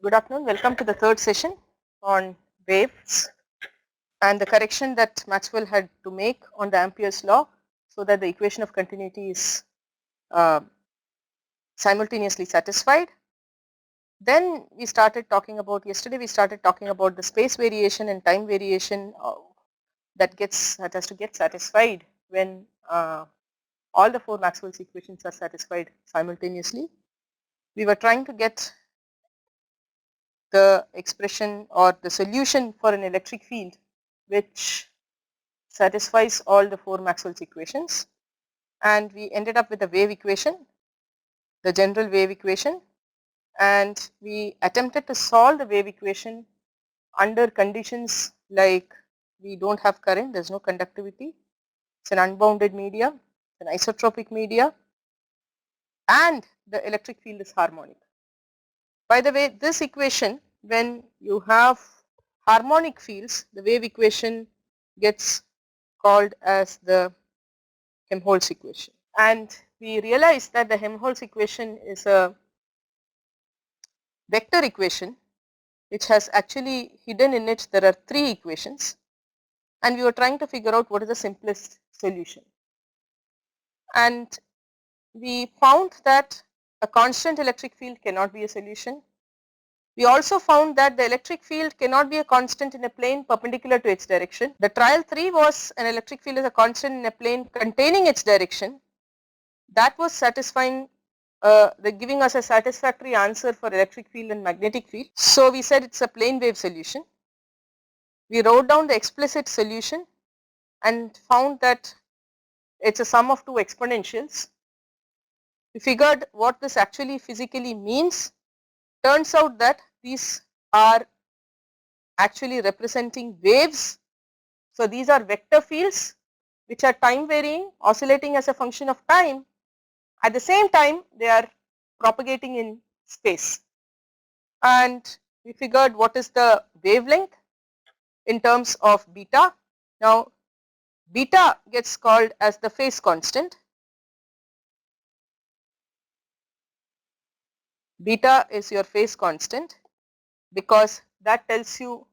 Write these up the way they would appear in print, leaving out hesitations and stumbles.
Good afternoon. Welcome to the third session on waves and the correction that Maxwell had to make on the Ampere's law so that the equation of continuity is simultaneously satisfied. Then we started talking about, yesterday we started talking about the space variation and time variation that has to get satisfied when all the four Maxwell's equations are satisfied simultaneously. We were trying to get the expression or the solution for an electric field which satisfies all the four Maxwell's equations, and we ended up with the wave equation, the general wave equation, and we attempted to solve the wave equation under conditions like we don't have current, there is no conductivity, it's an unbounded media, an isotropic media, and the electric field is harmonic. By the way, this equation, when you have harmonic fields, the wave equation gets called as the Helmholtz equation. And we realized that the Helmholtz equation is a vector equation which has actually hidden in it there are three equations, and we were trying to figure out what is the simplest solution. And we found that a constant electric field cannot be a solution. We also found that the electric field cannot be a constant in a plane perpendicular to its direction. The trial 3 was an electric field is a constant in a plane containing its direction. That was satisfying, giving us a satisfactory answer for electric field and magnetic field. So we said it's a plane wave solution. We wrote down the explicit solution and found that it's a sum of two exponentials. We figured what this actually physically means. Turns out that these are actually representing waves. So these are vector fields which are time varying, oscillating as a function of time. At the same time, they are propagating in space. And we figured what is the wavelength in terms of beta. Now beta gets called as the phase constant. Beta is your phase constant because that tells you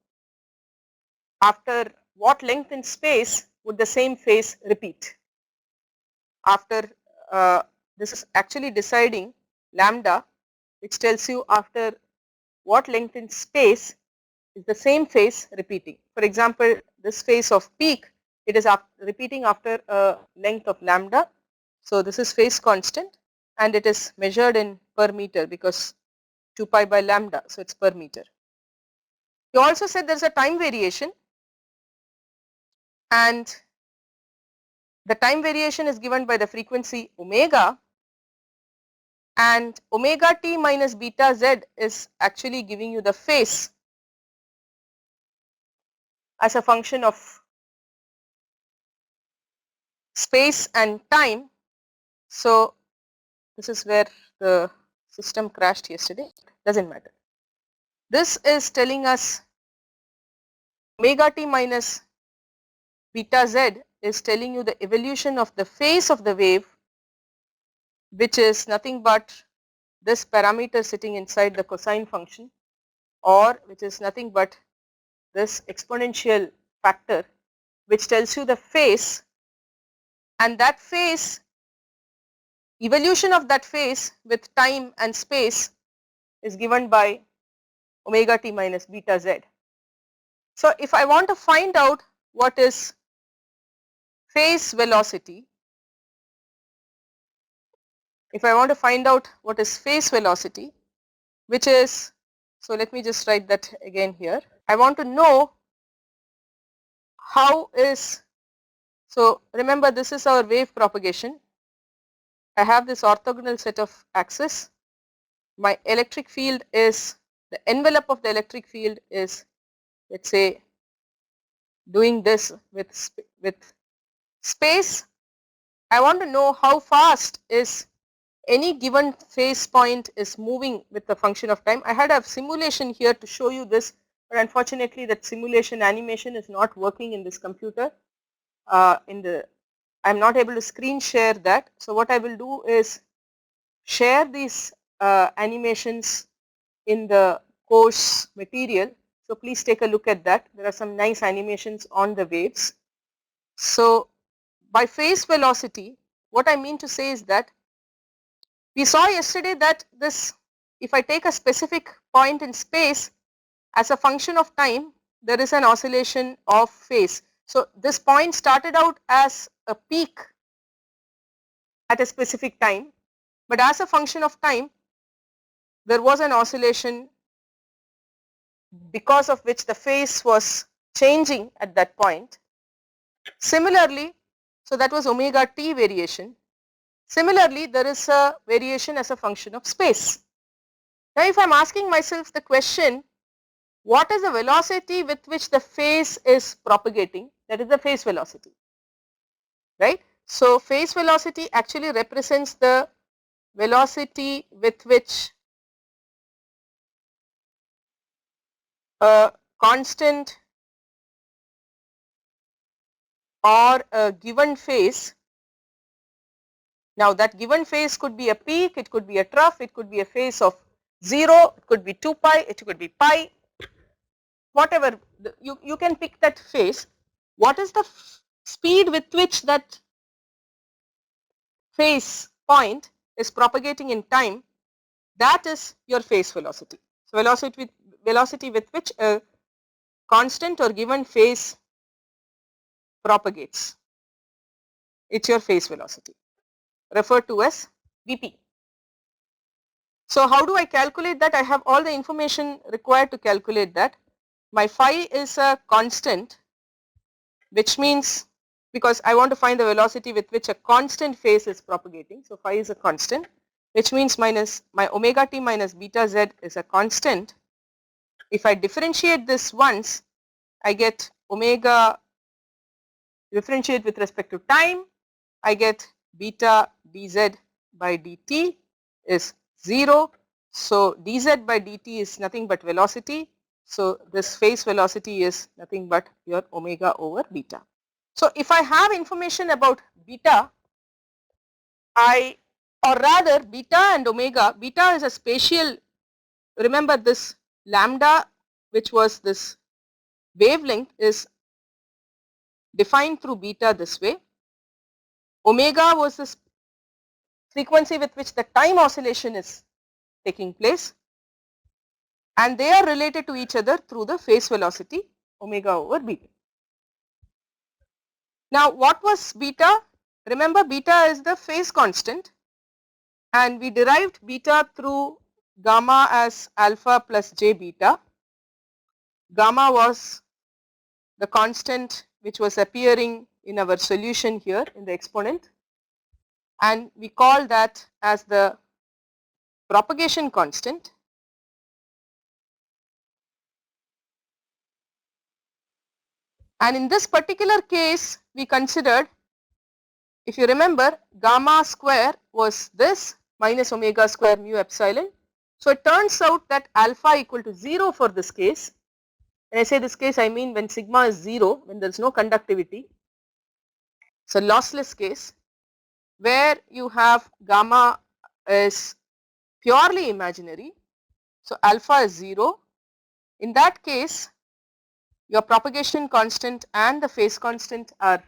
after what length in space would the same phase repeat. After this is actually deciding lambda, which tells you after what length in space is the same phase repeating. For example, this phase of peak, it is repeating after a length of lambda. So this is phase constant and it is measured in per meter because 2 pi by lambda, so it's per meter. You also said there is a time variation, and the time variation is given by the frequency omega, and omega t minus beta z is actually giving you the phase as a function of space and time. So this is where the system crashed yesterday, doesn't matter. This is telling us omega t minus beta z is telling you the evolution of the phase of the wave, which is nothing but this parameter sitting inside the cosine function, or which is nothing but this exponential factor which tells you the phase, and that phase, evolution of that phase with time and space is given by omega t minus beta z. So if I want to find out what is phase velocity, which is, so let me just write that again here. I want to know how is, so remember this is our wave propagation. I have this orthogonal set of axes. My electric field is, the envelope of the electric field is, let's say, doing this with space. I want to know how fast is any given phase point is moving with the function of time. I had a simulation here to show you this, but unfortunately that simulation animation is not working in this computer. I'm not able to screen share that. So what I will do is share these animations in the coarse material. So please take a look at that. There are some nice animations on the waves. So by phase velocity, what I mean to say is that we saw yesterday that this, if I take a specific point in space as a function of time, there is an oscillation of phase. So this point started out as a peak at a specific time, but as a function of time, there was an oscillation because of which the phase was changing at that point. Similarly, so that was omega t variation. Similarly, there is a variation as a function of space. Now, if I am asking myself the question, what is the velocity with which the phase is propagating? That is the phase velocity, right? So, phase velocity actually represents the velocity with which a constant or a given phase. Now, that given phase could be a peak, it could be a trough, it could be a phase of 0, it could be 2 pi, it could be pi, whatever you can pick that phase. What is the speed with which that phase point is propagating in time? That is your phase velocity. So, velocity with which a constant or given phase propagates, it is your phase velocity, referred to as Vp. So, how do I calculate that? I have all the information required to calculate that. My phi is a constant, which means, because I want to find the velocity with which a constant phase is propagating. So, phi is a constant, which means minus my omega t minus beta z is a constant. If I differentiate this once, I get omega, differentiate with respect to time, I get beta dz by dt is 0. So, dz by dt is nothing but velocity. So, this phase velocity is nothing but your omega over beta. So, if I have information about beta, or rather beta and omega, beta is a spatial, remember this lambda, which was this wavelength, is defined through beta this way. Omega was this frequency with which the time oscillation is taking place, and they are related to each other through the phase velocity omega over beta. Now, what was beta? Remember, beta is the phase constant, and we derived beta through gamma as alpha plus j beta. Gamma was the constant which was appearing in our solution here in the exponent, and we call that as the propagation constant. And in this particular case, we considered, if you remember, gamma square was this minus omega square mu epsilon. So, it turns out that alpha equal to 0 for this case. When I say this case, I mean when sigma is 0, when there is no conductivity. So, lossless case where you have gamma is purely imaginary. So, alpha is 0. In that case, your propagation constant and the phase constant are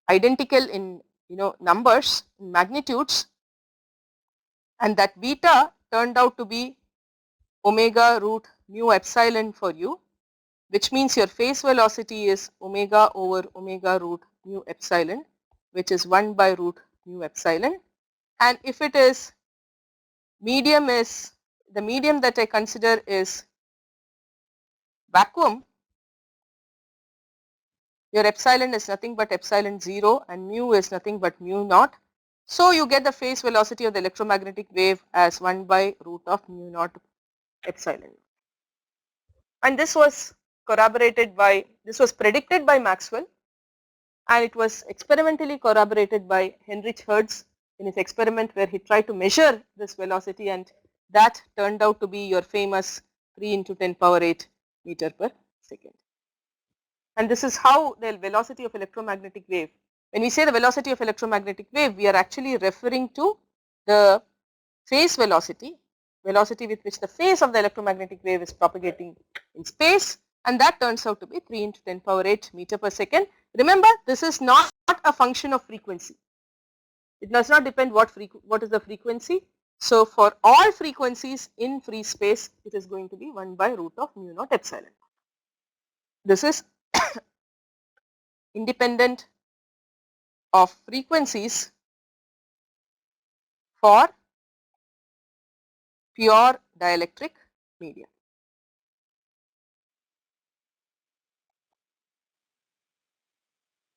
identical in numbers, in magnitudes, and that beta turned out to be omega root mu epsilon for you, which means your phase velocity is omega over omega root mu epsilon, which is 1 by root mu epsilon. And if it is medium, is the medium that I consider is vacuum, your epsilon is nothing but epsilon 0 and mu is nothing but mu naught. So, you get the phase velocity of the electromagnetic wave as 1 by root of mu naught epsilon. And this was corroborated by, this was predicted by Maxwell, and it was experimentally corroborated by Heinrich Hertz in his experiment where he tried to measure this velocity, and that turned out to be your famous 3 into 10 power 8 meter per second. And this is how the velocity of electromagnetic wave, when we say the velocity of electromagnetic wave, we are actually referring to the phase velocity, velocity with which the phase of the electromagnetic wave is propagating in space, and that turns out to be 3 into 10 power 8 meter per second. Remember, this is not a function of frequency. It does not depend what is the frequency. So for all frequencies in free space, it is going to be 1 by root of mu naught epsilon. This is independent of frequencies for pure dielectric medium.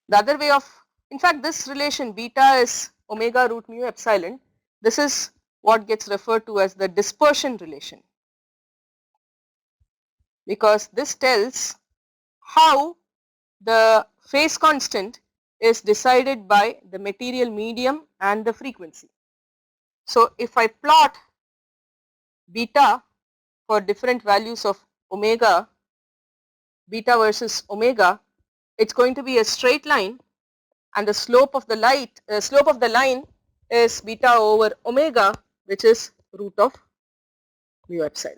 The other way of, in fact, this relation beta is omega root mu epsilon. This is what gets referred to as the dispersion relation, because this tells how the phase constant is decided by the material medium and the frequency. So if I plot beta for different values of omega, beta versus omega, it's going to be a straight line, and the slope of the line is beta over omega, which is root of mu epsilon.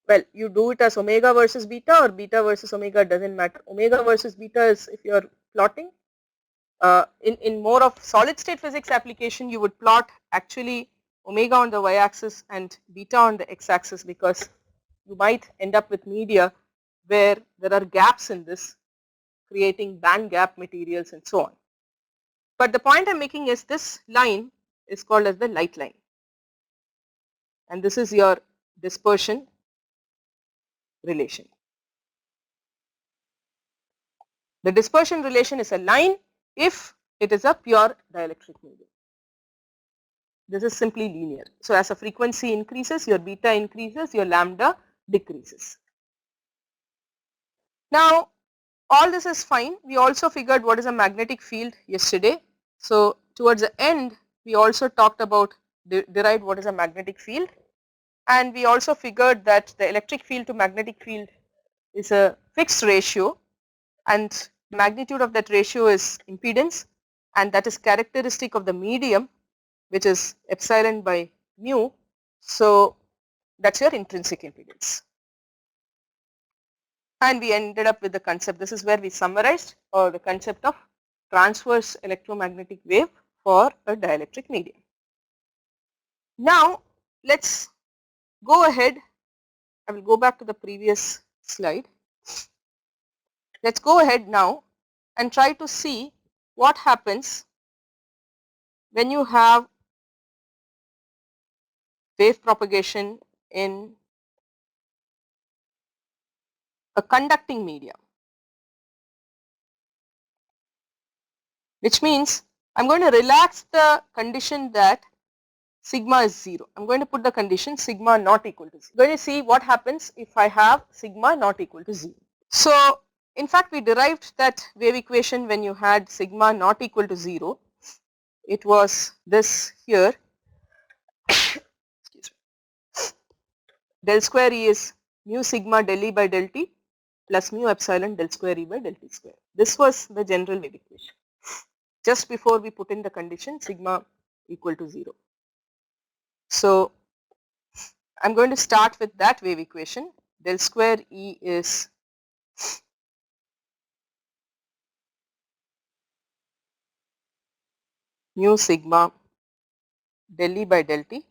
Well, you do it as omega versus beta or beta versus omega, doesn't matter. Omega versus beta is if you are plotting. In more of solid state physics application, you would plot actually omega on the y-axis and beta on the x-axis, because you might end up with media where there are gaps in this, creating band gap materials and so on. But the point I am making is this line is called as the light line, and this is your dispersion relation. The dispersion relation is a line if it is a pure dielectric medium. This is simply linear. So as a frequency increases, your beta increases, your lambda decreases. Now all this is fine. We also figured what is a magnetic field yesterday. So towards the end, we also talked about, derived what is a magnetic field, and we also figured that the electric field to magnetic field is a fixed ratio, and magnitude of that ratio is impedance, and that is characteristic of the medium, which is epsilon by mu. So that's your intrinsic impedance. And we ended up with the concept, this is where we summarized, or the concept of transverse electromagnetic wave for a dielectric medium. Now let's go ahead, I will go back to the previous slide. Let's go ahead now and try to see what happens when you have wave propagation in a conducting medium, which means I'm going to relax the condition that sigma is 0. I'm going to put the condition sigma not equal to 0. I'm going to see what happens if I have sigma not equal to 0. So in fact, we derived that wave equation when you had sigma not equal to 0. It was this here. Del square E is mu sigma del E by del T plus mu epsilon del square E by del T square. This was the general wave equation just before we put in the condition sigma equal to 0. So I'm going to start with that wave equation. Del square E is mu sigma del E by del T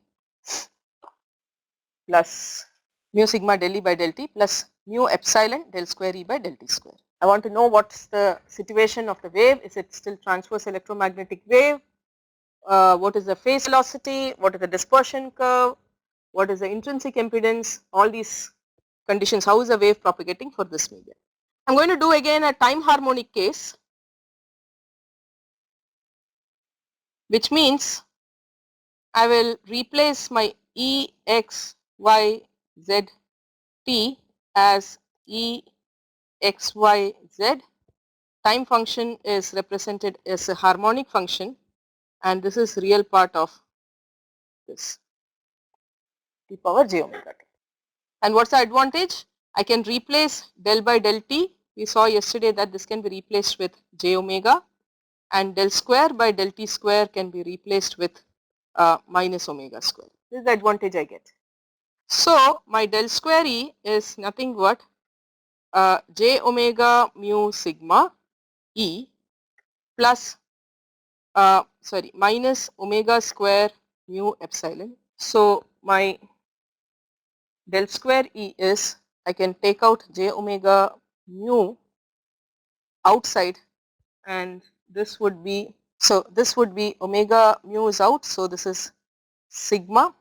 plus mu sigma del E by del T plus mu epsilon del square E by del T square. I want to know what's the situation of the wave. Is it still transverse electromagnetic wave? What is the phase velocity? What is the dispersion curve? What is the intrinsic impedance? All these conditions. How is the wave propagating for this medium? I'm going to do again a time harmonic case, which means I will replace my E, X, Y, Z, T as E, X, Y, Z. Time function is represented as a harmonic function, and this is real part of this T power j omega t. And what's the advantage? I can replace del by del T. We saw yesterday that this can be replaced with j omega, and del square by del T square can be replaced with minus omega square. This is the advantage I get. So my del square E is nothing but j omega mu sigma E plus minus omega square mu epsilon. So my del square E is, I can take out j omega mu outside, and this would be, so this would be omega mu is out, so this is sigma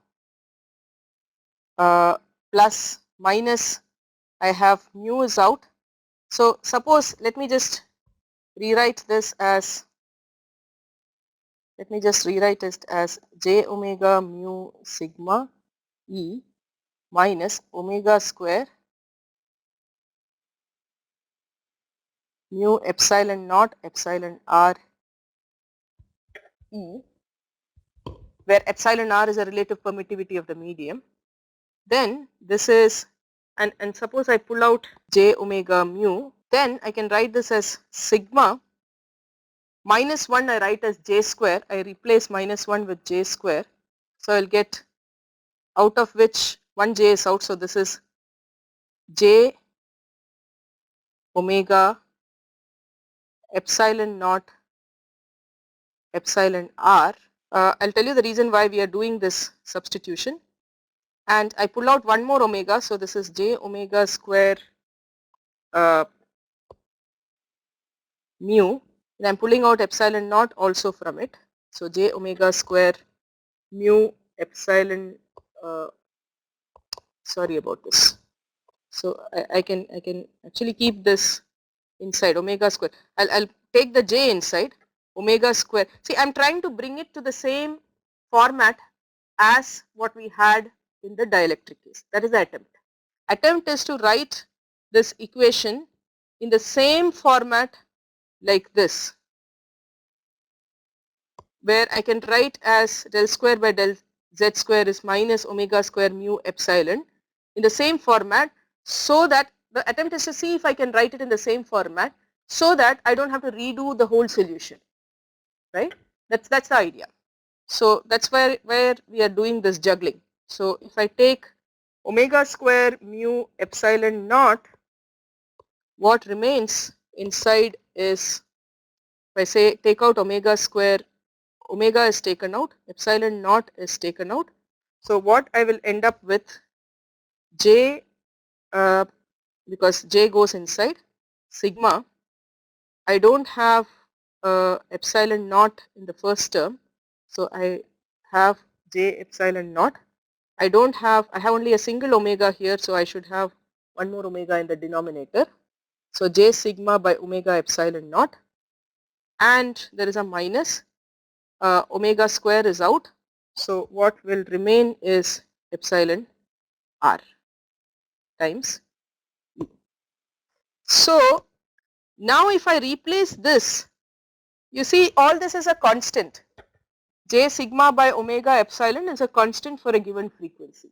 plus minus, I have mu is out. So suppose, let me just rewrite this as, j omega mu sigma E minus omega square mu epsilon naught epsilon r E, where epsilon r is a relative permittivity of the medium. Then this is, and suppose I pull out j omega mu, then I can write this as sigma minus 1 I write as j square, I replace minus 1 with j square. So I will get, out of which one j is out, so this is j omega epsilon naught epsilon r. I'll tell you the reason why we are doing this substitution. And I pull out one more omega, so this is j omega square mu, and I'm pulling out epsilon naught also from it. So j omega square mu epsilon, sorry about this. So I can actually keep this inside omega square. I'll take the j inside omega square. See, I'm trying to bring it to the same format as what we had in the dielectric case. That is the attempt. Attempt is to write this equation in the same format like this, where I can write as del square by del z square is minus omega square mu epsilon in the same format, so that the attempt is to see if I can write it in the same format so that I don't have to redo the whole solution, right? That's the idea. So that's where we are doing this juggling. So if I take omega square mu epsilon naught, what remains inside is, if I say take out omega square, omega is taken out, epsilon naught is taken out. So what I will end up with, j, because j goes inside, sigma, I don't have epsilon naught in the first term, so I have j epsilon naught. I have only a single omega here, so I should have one more omega in the denominator. So j sigma by omega epsilon naught, and there is a minus, omega square is out. So what will remain is epsilon r times E. So now if I replace this, you see all this is a constant. J sigma by omega epsilon is a constant for a given frequency.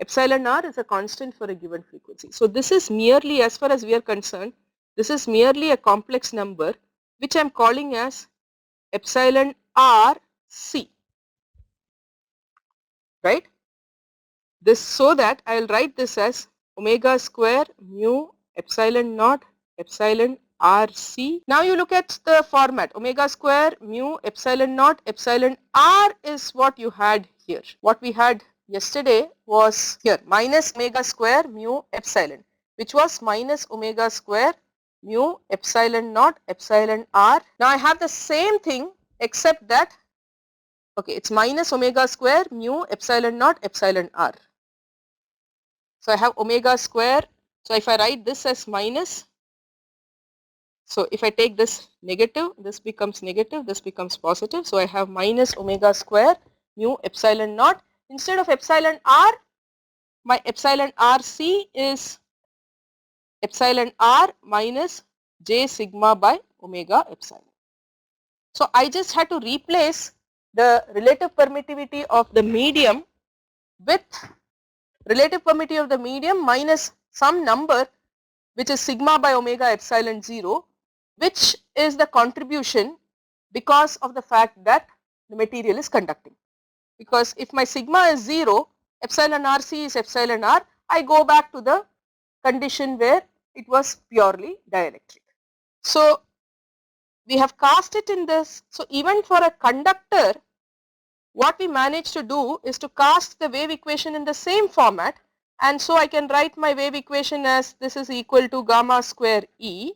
Epsilon r is a constant for a given frequency. So this is merely, as far as we are concerned, this is merely a complex number which I am calling as epsilon r c, right? This, so that I will write this as omega square mu epsilon naught epsilon r c. Now you look at the format, omega square mu epsilon naught epsilon r is what you had here. What we had yesterday was here minus omega square mu epsilon, which was minus omega square mu epsilon naught epsilon r. Now I have the same thing except that, okay, it's minus omega square mu epsilon naught epsilon r. So I have omega square. So if I write this as minus, so if I take this negative, this becomes negative, this becomes positive. So I have minus omega square mu epsilon naught. Instead of epsilon r, my epsilon rc is epsilon r minus j sigma by omega epsilon. So I just had to replace the relative permittivity of the medium with relative permittivity of the medium minus some number which is sigma by omega epsilon 0, which is the contribution because of the fact that the material is conducting. because if my sigma is 0, epsilon RC is epsilon R, I go back to the condition where it was purely dielectric. So we have cast it in this. So even for a conductor, what we managed to do is to cast the wave equation in the same format, and so I can write my wave equation as this is equal to gamma square E,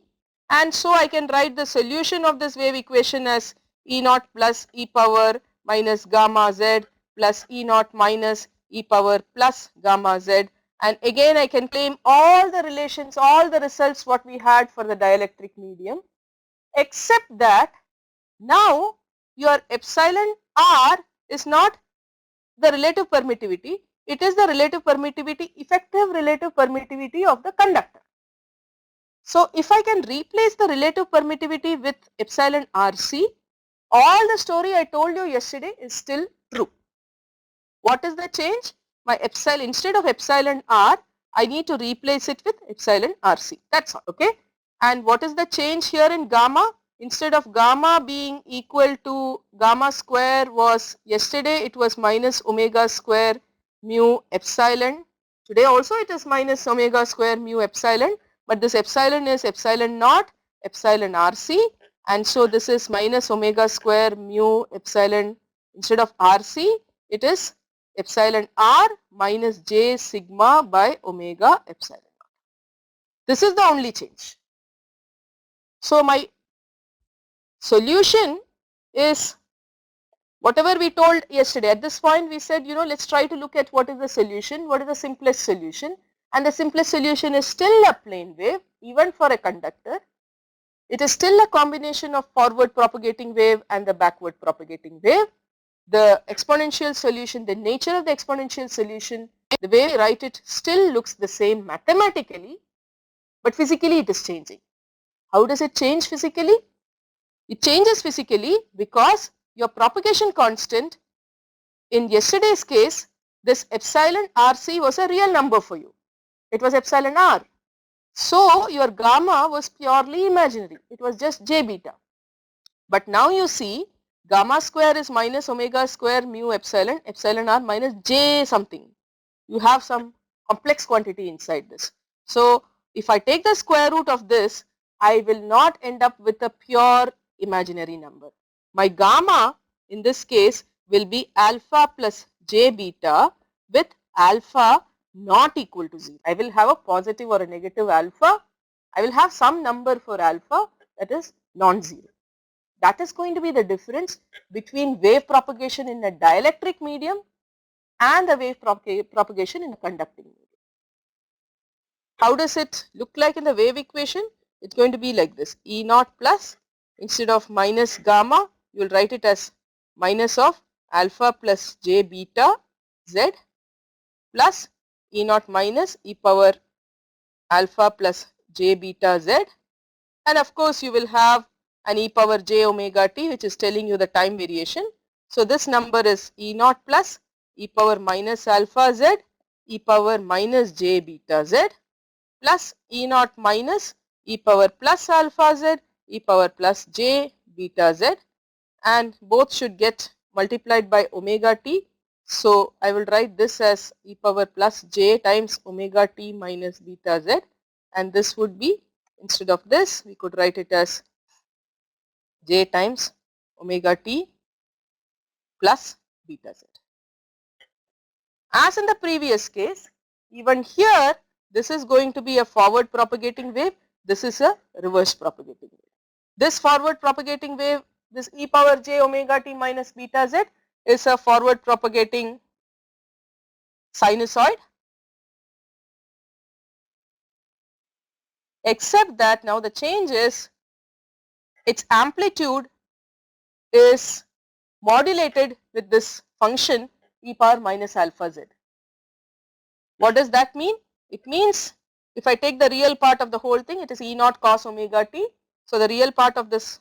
and so I can write the solution of this wave equation as E naught plus e power minus gamma z plus E naught minus e power plus gamma z, and again I can claim all the relations, all the results what we had for the dielectric medium, except that now your epsilon R is not the relative permittivity, it is the relative permittivity, effective relative permittivity of the conductor. So if I can replace the relative permittivity with epsilon RC, all the story I told you yesterday is still true. What is the change? My epsilon, instead of epsilon R, I need to replace it with epsilon RC. That's all. Okay. And what is the change here in gamma? Instead of gamma being equal to gamma square was yesterday, it was minus omega square mu epsilon. Today also it is minus omega square mu epsilon, but this epsilon is epsilon naught epsilon RC, and so this is minus omega square mu epsilon. Instead of RC, it is epsilon R minus j sigma by omega epsilon. This is the only change. So my solution is whatever we told yesterday. At this point we said, let's try to look at what is the solution, what is the simplest solution, and the simplest solution is still a plane wave even for a conductor. It is still a combination of forward propagating wave and the backward propagating wave. The exponential solution, the nature of the exponential solution, the way we write it still looks the same mathematically, but physically it is changing. How does it change physically? It changes physically because your propagation constant, in yesterday's case, this epsilon RC was a real number for you. It was epsilon R. So your gamma was purely imaginary. It was just j beta. But now you see gamma square is minus omega square mu epsilon, epsilon R minus j something. You have some complex quantity inside this. So if I take the square root of this, I will not end up with a pure imaginary number. My gamma in this case will be alpha plus j beta with alpha not equal to 0. I will have a positive or a negative alpha. I will have some number for alpha that is non-zero. That is going to be the difference between wave propagation in a dielectric medium and the wave propagation in a conducting medium. How does it look like in the wave equation? It's going to be like this: E naught plus, instead of minus gamma, you will write it as minus of alpha plus j beta z plus E naught minus e power alpha plus j beta z, and of course you will have an e power j omega t, which is telling you the time variation. So this number is E naught plus e power minus alpha z e power minus j beta z plus E naught minus e power plus alpha z e power plus j beta z, and both should get multiplied by omega t. So I will write this as e power plus j times omega t minus beta z, and this would be, instead of this, we could write it as j times omega t plus beta z. As in the previous case, even here this is going to be a forward propagating wave, this is a reverse propagating wave. This forward propagating wave, this e power j omega t minus beta z, is a forward propagating sinusoid, except that now the change is its amplitude is modulated with this function e power minus alpha z. What does that mean? It means if I take the real part of the whole thing, it is E naught cos omega t. So the real part of this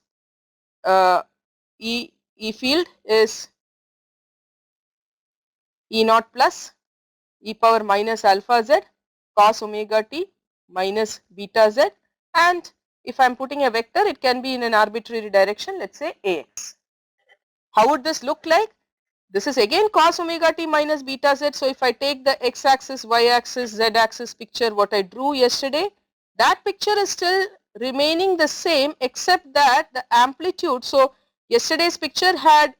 E field is E naught plus e power minus alpha z cos omega t minus beta z, and if I am putting a vector, it can be in an arbitrary direction, let's say ax. How would this look like? This is again cos omega t minus beta z. So if I take the x axis, y axis, z axis picture what I drew yesterday, that picture is still remaining the same except that the amplitude. So yesterday's picture had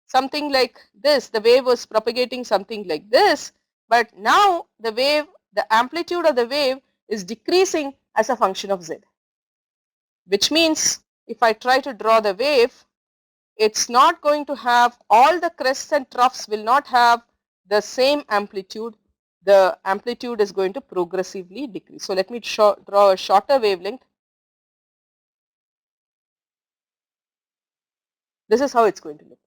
something like this, the wave was propagating something like this, but now the wave, the amplitude of the wave is decreasing as a function of z, which means if I try to draw the wave, it's not going to have, all the crests and troughs will not have the same amplitude. The amplitude is going to progressively decrease. So let me draw a shorter wavelength. This is how it's going to look,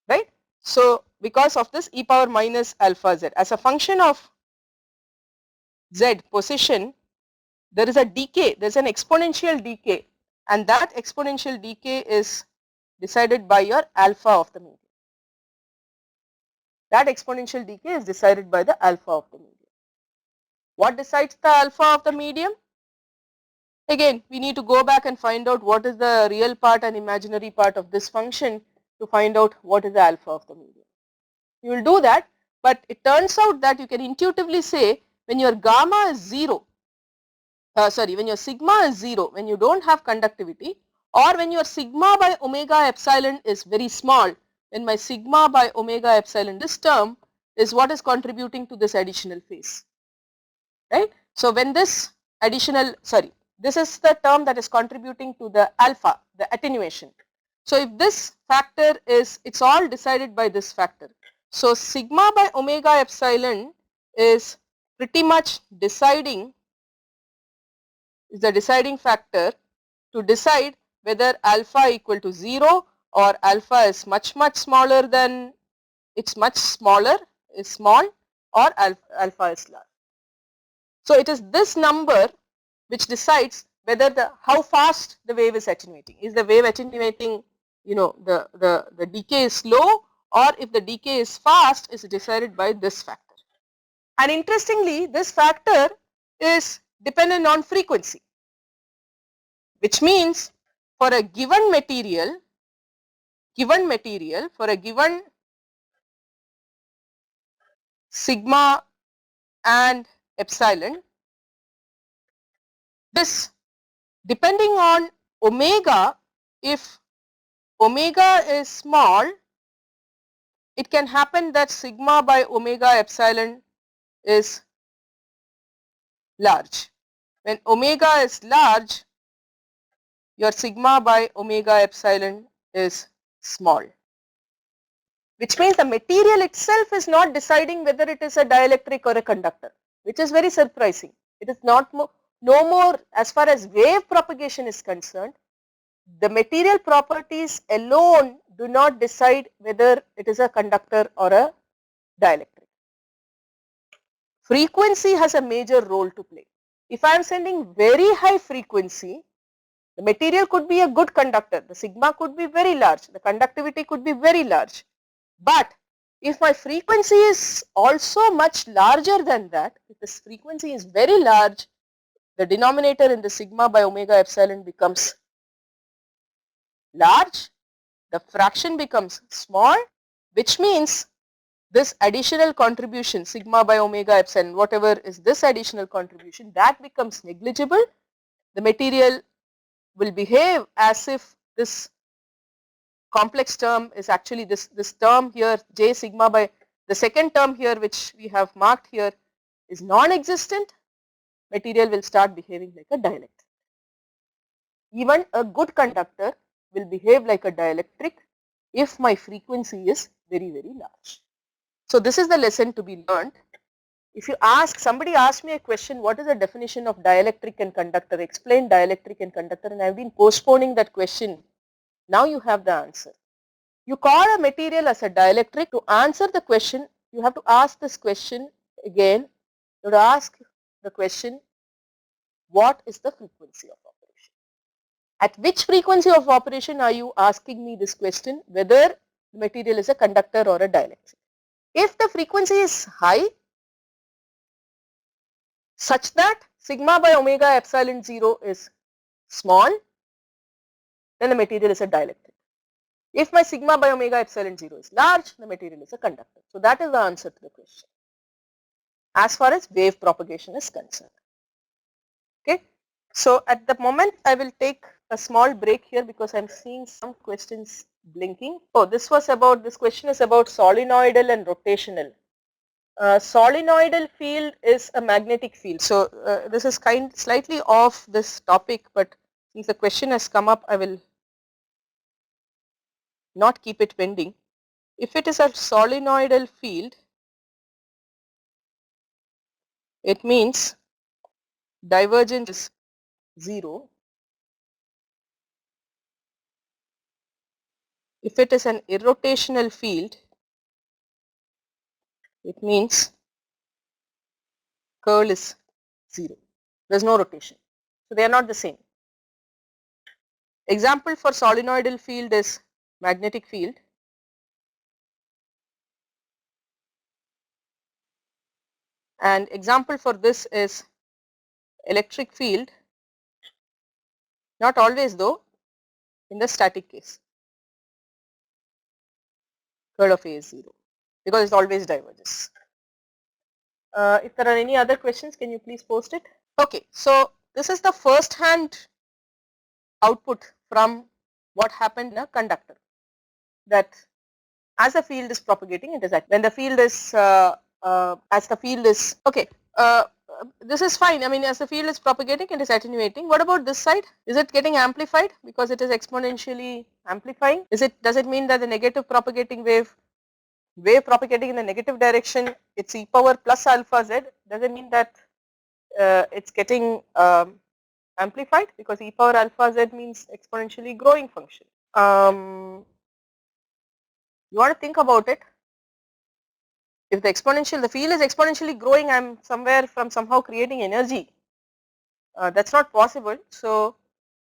right? So because of this e power minus alpha z, as a function of z position, there is a decay, there is an exponential decay, and that exponential decay is decided by your alpha of the medium. That exponential decay is decided by the alpha of the medium. What decides the alpha of the medium? Again, we need to go back and find out what is the real part and imaginary part of this function to find out what is the alpha of the medium. You will do that, but it turns out that you can intuitively say when your gamma is 0, when your sigma is 0, when you don't have conductivity, or when your sigma by omega epsilon is very small, when my sigma by omega epsilon, this term is what is contributing to this additional phase, right. So when this additional, this is the term that is contributing to the alpha, the attenuation. So if this factor is, it's all decided by this factor. So sigma by omega epsilon is pretty much deciding, is the deciding factor to decide whether alpha equal to 0 or alpha is much smaller than, it's much smaller, is small, or alpha is large. So it is this number which decides whether the, how fast the wave is attenuating. Is the wave attenuating, you know, the decay is slow, or if the decay is fast, is decided by this factor. And interestingly, this factor is dependent on frequency, which means for a given material, for a given sigma and epsilon, this depending on omega, if omega is small, it can happen that sigma by omega epsilon is large. When omega is large, your sigma by omega epsilon is small, which means the material itself is not deciding whether it is a dielectric or a conductor, which is very surprising. It is not no more, as far as wave propagation is concerned, the material properties alone do not decide whether it is a conductor or a dielectric. Frequency has a major role to play. If I am sending very high frequency, the material could be a good conductor, the sigma could be very large, the conductivity could be very large. But if my frequency is also much larger than that, if this frequency is very large, the denominator in the sigma by omega epsilon becomes large, the fraction becomes small, which means this additional contribution sigma by omega epsilon, whatever is this additional contribution, that becomes negligible. The material will behave as if this complex term is actually this term here, j sigma by, the second term here which we have marked here is non-existent. Material will start behaving like a dielectric. Even a good conductor will behave like a dielectric if my frequency is very large. So this is the lesson to be learned. If you ask, somebody asked me a question, what is the definition of dielectric and conductor? Explain dielectric and conductor, and I have been postponing that question. Now you have the answer. You call a material as a dielectric. To answer the question, you have to ask this question again. You have to ask the question, what is the frequency of operation? At which frequency of operation are you asking me this question, whether the material is a conductor or a dielectric? If the frequency is high, such that sigma by omega epsilon 0 is small, then the material is a dielectric. If my sigma by omega epsilon 0 is large, the material is a conductor. So that is the answer to the question as far as wave propagation is concerned. Okay. So at the moment I will take a small break here because I am seeing some questions blinking. Oh, this question is about solenoidal and rotational. Solenoidal field is a magnetic field. So this is slightly off this topic, but since the question has come up, I will not keep it pending. If it is a solenoidal field, it means divergence is 0. If it is an irrotational field, it means curl is 0. There is no rotation. So they are not the same. Example for solenoidal field is magnetic field. And example for this is electric field, not always though, in the static case. Curl of A is 0 because it always diverges. If there are any other questions, can you please post it? Okay, so this is the first hand output from what happened in a conductor, that as the field is propagating, it is when the field is okay. This is fine. I mean, as the field is propagating, it is attenuating. What about this side? Is it getting amplified because it is exponentially amplifying? Does it mean that the negative propagating wave propagating in the negative direction, it's e power plus alpha z? Does it mean that it's getting amplified because e power alpha z means exponentially growing function? You want to think about it. If the field is exponentially growing, I'm somehow creating energy. That's not possible. So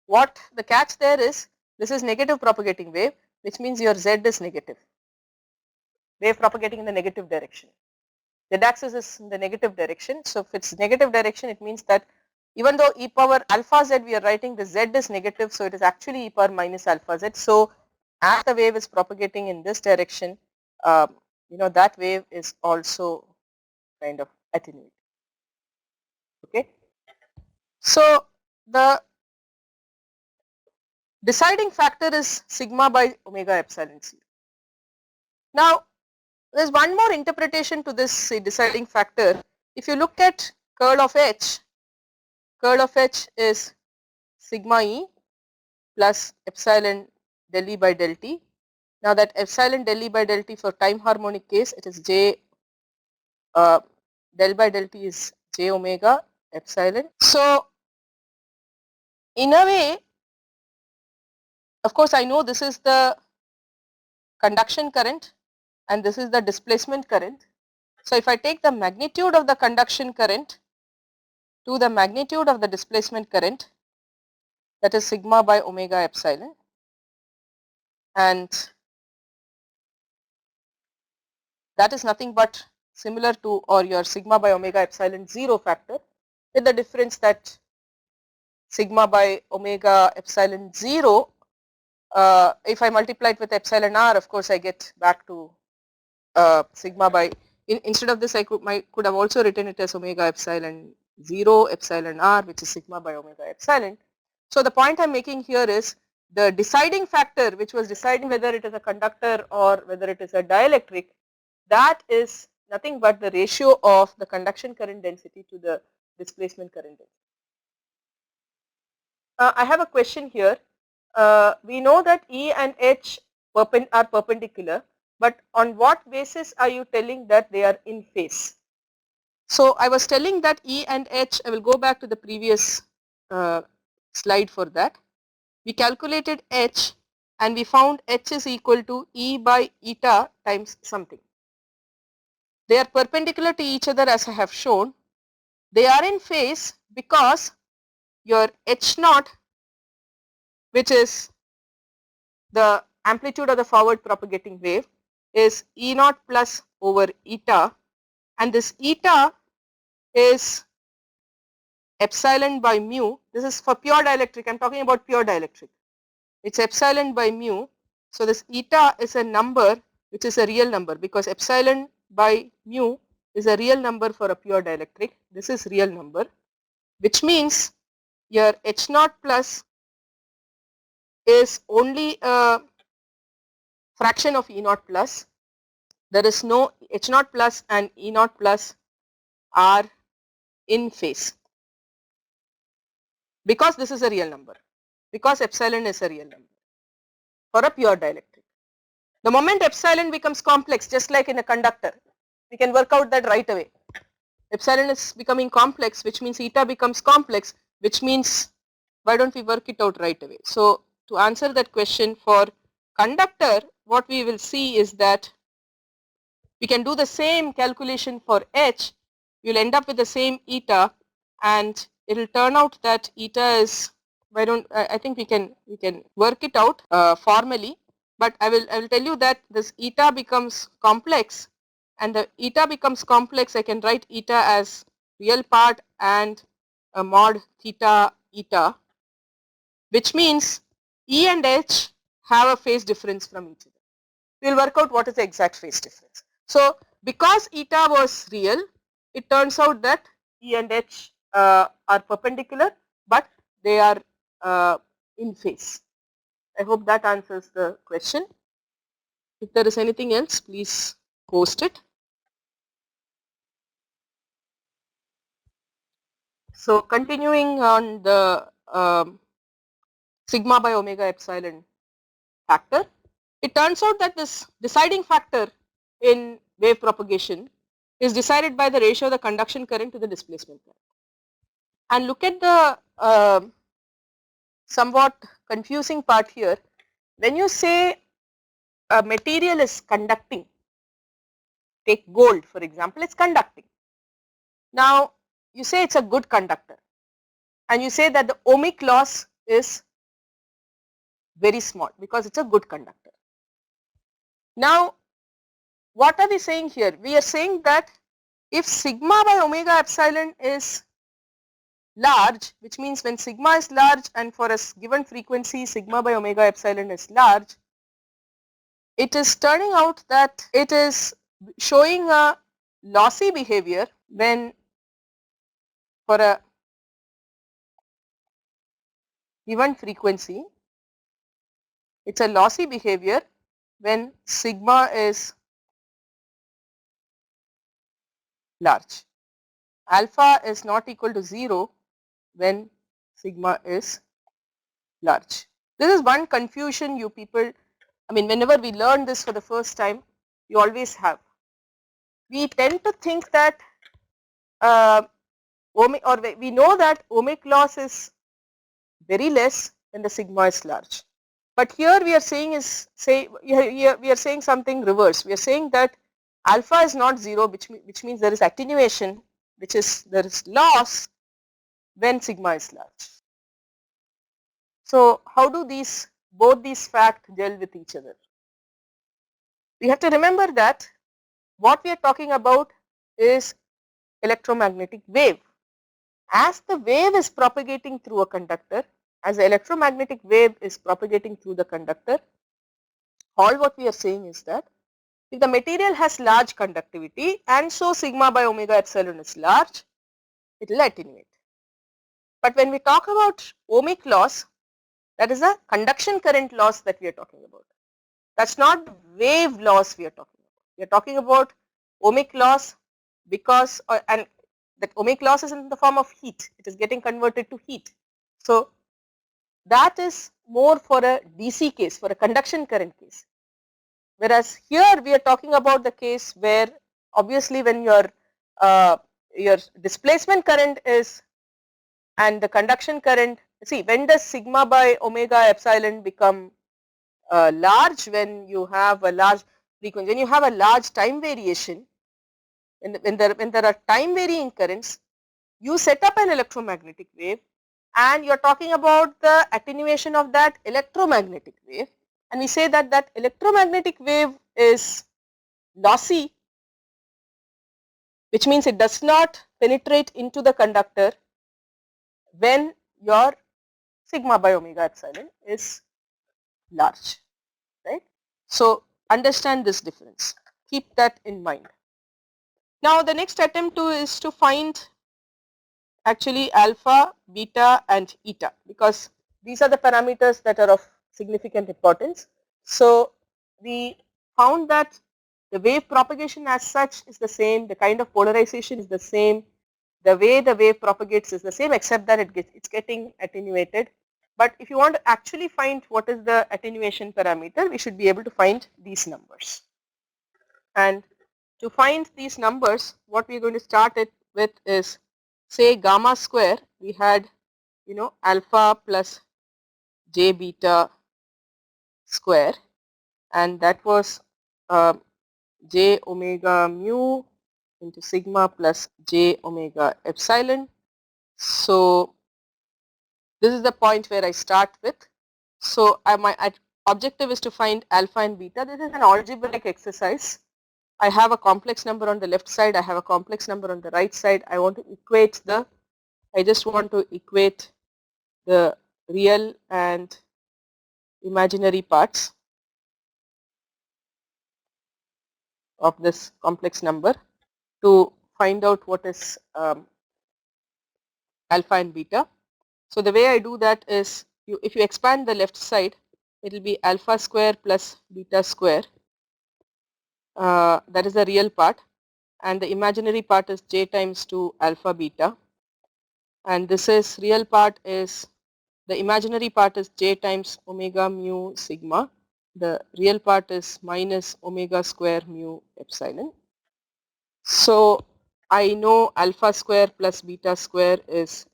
what the catch there is, this is negative propagating wave, which means your z is negative. Wave propagating in the negative direction. Z axis is in the negative direction. So if it's negative direction, it means that even though e power alpha z we are writing, the z is negative, so it is actually e power minus alpha z. So as the wave is propagating in this direction, that wave is also kind of attenuated. Okay. So the deciding factor is sigma by omega epsilon 0. Now there is one more interpretation to this deciding factor. If you look at curl of H is sigma E plus epsilon del E by del T. Now that epsilon del E by del T for time harmonic case, it is J del by del T is J omega epsilon. So in a way, of course, I know this is the conduction current and this is the displacement current. So if I take the magnitude of the conduction current to the magnitude of the displacement current, that is sigma by omega epsilon, and that is nothing but similar to or your sigma by omega epsilon 0 factor, with the difference that sigma by omega epsilon 0, if I multiply it with epsilon r, of course I get back to sigma by, instead of this I could have also written it as omega epsilon 0 epsilon r, which is sigma by omega epsilon. So the point I am making here is the deciding factor, which was deciding whether it is a conductor or whether it is a dielectric, that is nothing but the ratio of the conduction current density to the displacement current density. I have a question here. We know that E and H are perpendicular, but on what basis are you telling that they are in phase? So I was telling that E and H, I will go back to the previous slide for that. We calculated H and we found H is equal to E by eta times something. They are perpendicular to each other as I have shown. They are in phase because your H naught, which is the amplitude of the forward propagating wave, is E naught plus over eta, and this eta is epsilon by mu. This is for pure dielectric. I am talking about pure dielectric. It's epsilon by mu. So this eta is a number which is a real number, because epsilon by mu is a real number for a pure dielectric. This is real number, which means your H naught plus is only a fraction of E naught plus. There is no H naught plus and E naught plus are in phase, because this is a real number, because epsilon is a real number for a pure dielectric. The moment epsilon becomes complex, just like in a conductor, we can work out that right away. Epsilon is becoming complex, which means eta becomes complex, which means why don't we work it out right away. So to answer that question, for conductor, what we will see is that we can do the same calculation for H. We will end up with the same eta, and it will turn out that eta is, why don't I think we can work it out formally, but I will tell you that this eta becomes complex, and the eta becomes complex. I can write eta as real part and a mod theta eta, which means E and H have a phase difference from each other. We will work out what is the exact phase difference. So because eta was real, it turns out that E and H are perpendicular, but they are in phase. I hope that answers the question. If there is anything else, please post it. So continuing on the sigma by omega epsilon factor, it turns out that this deciding factor in wave propagation is decided by the ratio of the conduction current to the displacement current. And look at the somewhat confusing part here. When you say a material is conducting, take gold for example, it's conducting. Now you say it's a good conductor, and you say that the ohmic loss is very small because it's a good conductor. Now what are we saying here? We are saying that if sigma by omega epsilon is large, which means when sigma is large and for a given frequency sigma by omega epsilon is large, it is turning out that it is showing a lossy behavior when for a given frequency, it's a lossy behavior when sigma is large. Alpha is not equal to 0 when sigma is large. This is one confusion you people, I mean whenever we learn this for the first time, you always have. We tend to think that we know that ohmic loss is very less when the sigma is large. But here we are saying we are saying something reverse. We are saying that alpha is not 0, which means there is attenuation, which is there is loss when sigma is large. So how do both these facts gel with each other? We have to remember that what we are talking about is electromagnetic wave. As the wave is propagating through a conductor, as the electromagnetic wave is propagating through the conductor, all what we are saying is that if the material has large conductivity and so sigma by omega epsilon is large, it will attenuate. But when we talk about ohmic loss, that is a conduction current loss that we are talking about. That's not wave loss we are talking about. We are talking about ohmic loss because and that ohmic loss is in the form of heat. It is getting converted to heat. So that is more for a DC case, for a conduction current case. Whereas here we are talking about the case where obviously when your displacement current is and the conduction current, see when does sigma by omega epsilon become large? When you have a large frequency, when you have a large time variation, when there are time varying currents, you set up an electromagnetic wave and you are talking about the attenuation of that electromagnetic wave, and we say that that electromagnetic wave is lossy, which means it does not penetrate into the conductor when your sigma by omega epsilon is large, right. So understand this difference, keep that in mind. Now the next attempt is to find actually alpha, beta and eta, because these are the parameters that are of significant importance. So we found that the wave propagation as such is the same, the kind of polarization is the same, the way the wave propagates is the same, except that it's getting attenuated. But if you want to actually find what is the attenuation parameter, we should be able to find these numbers. And to find these numbers, what we are going to start it with is, say gamma square, we had alpha plus j beta square, and that was j omega mu into sigma plus j omega epsilon. So this is the point where I start with. So my objective is to find alpha and beta. This is an algebraic exercise. I have a complex number on the left side, I have a complex number on the right side. I want to equate I just want to equate the real and imaginary parts of this complex number to find out what is alpha and beta. So the way I do that is, if you expand the left side, it will be alpha square plus beta square. That is the real part, and the imaginary part is j times 2 alpha beta, and this is real part is, the imaginary part is j times omega mu sigma, the real part is minus omega square mu epsilon. So I know alpha square plus beta square is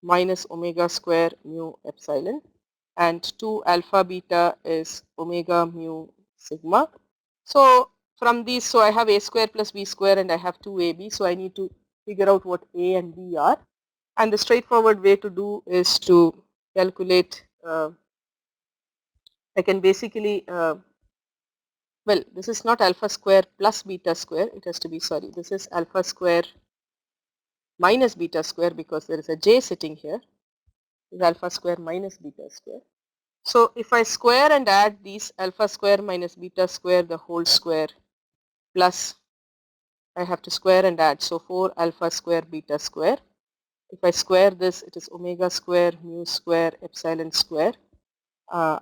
minus omega square mu epsilon, and 2 alpha beta is omega mu sigma. So from these, so I have a square plus b square and I have 2ab, so I need to figure out what a and b are, and the straightforward way to do is to calculate, I can basically, well, this is not alpha square plus beta square, it has to be, sorry, this is alpha square minus beta square, because there is a j sitting here, is alpha square minus beta square. So if I square and add these, alpha square minus beta square the whole square plus, I have to square and add, so 4 alpha square beta square. If I square this, it is omega square mu square epsilon square, and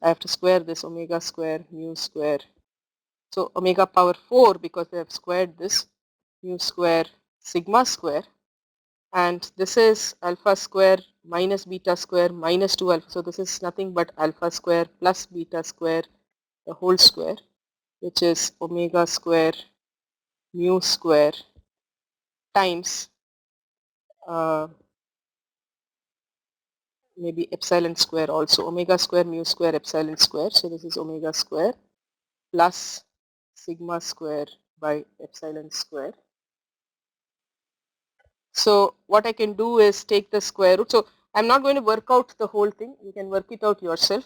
I have to square this omega square mu square. So omega power 4, because they have squared this, mu square sigma square, and this is alpha square minus beta square minus 2 alpha. So this is nothing but alpha square plus beta square the whole square, which is omega square mu square times maybe epsilon square also, omega square mu square epsilon square. So this is omega square plus sigma square by epsilon square. So what I can do is take the square root. So I'm not going to work out the whole thing, you can work it out yourself.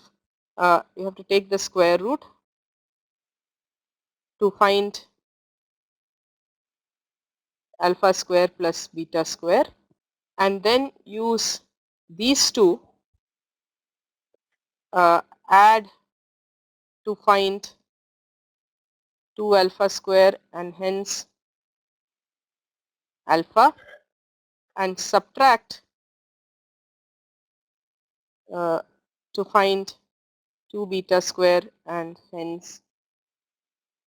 You have to take the square root to find alpha square plus beta square, and then use these two, add to find 2 alpha square and hence alpha, and subtract to find 2 beta square and hence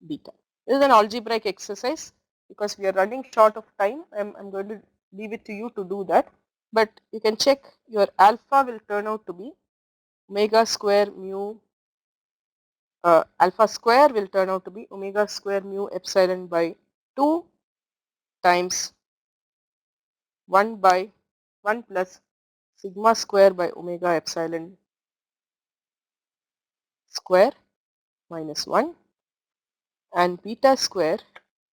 beta. This is an algebraic exercise. Because we are running short of time, I'm going to leave it to you to do that. But you can check, your alpha will turn out to be omega square mu, alpha square will turn out to be omega square mu epsilon by 2 times 1 by 1 plus sigma square by omega epsilon square minus 1, and beta square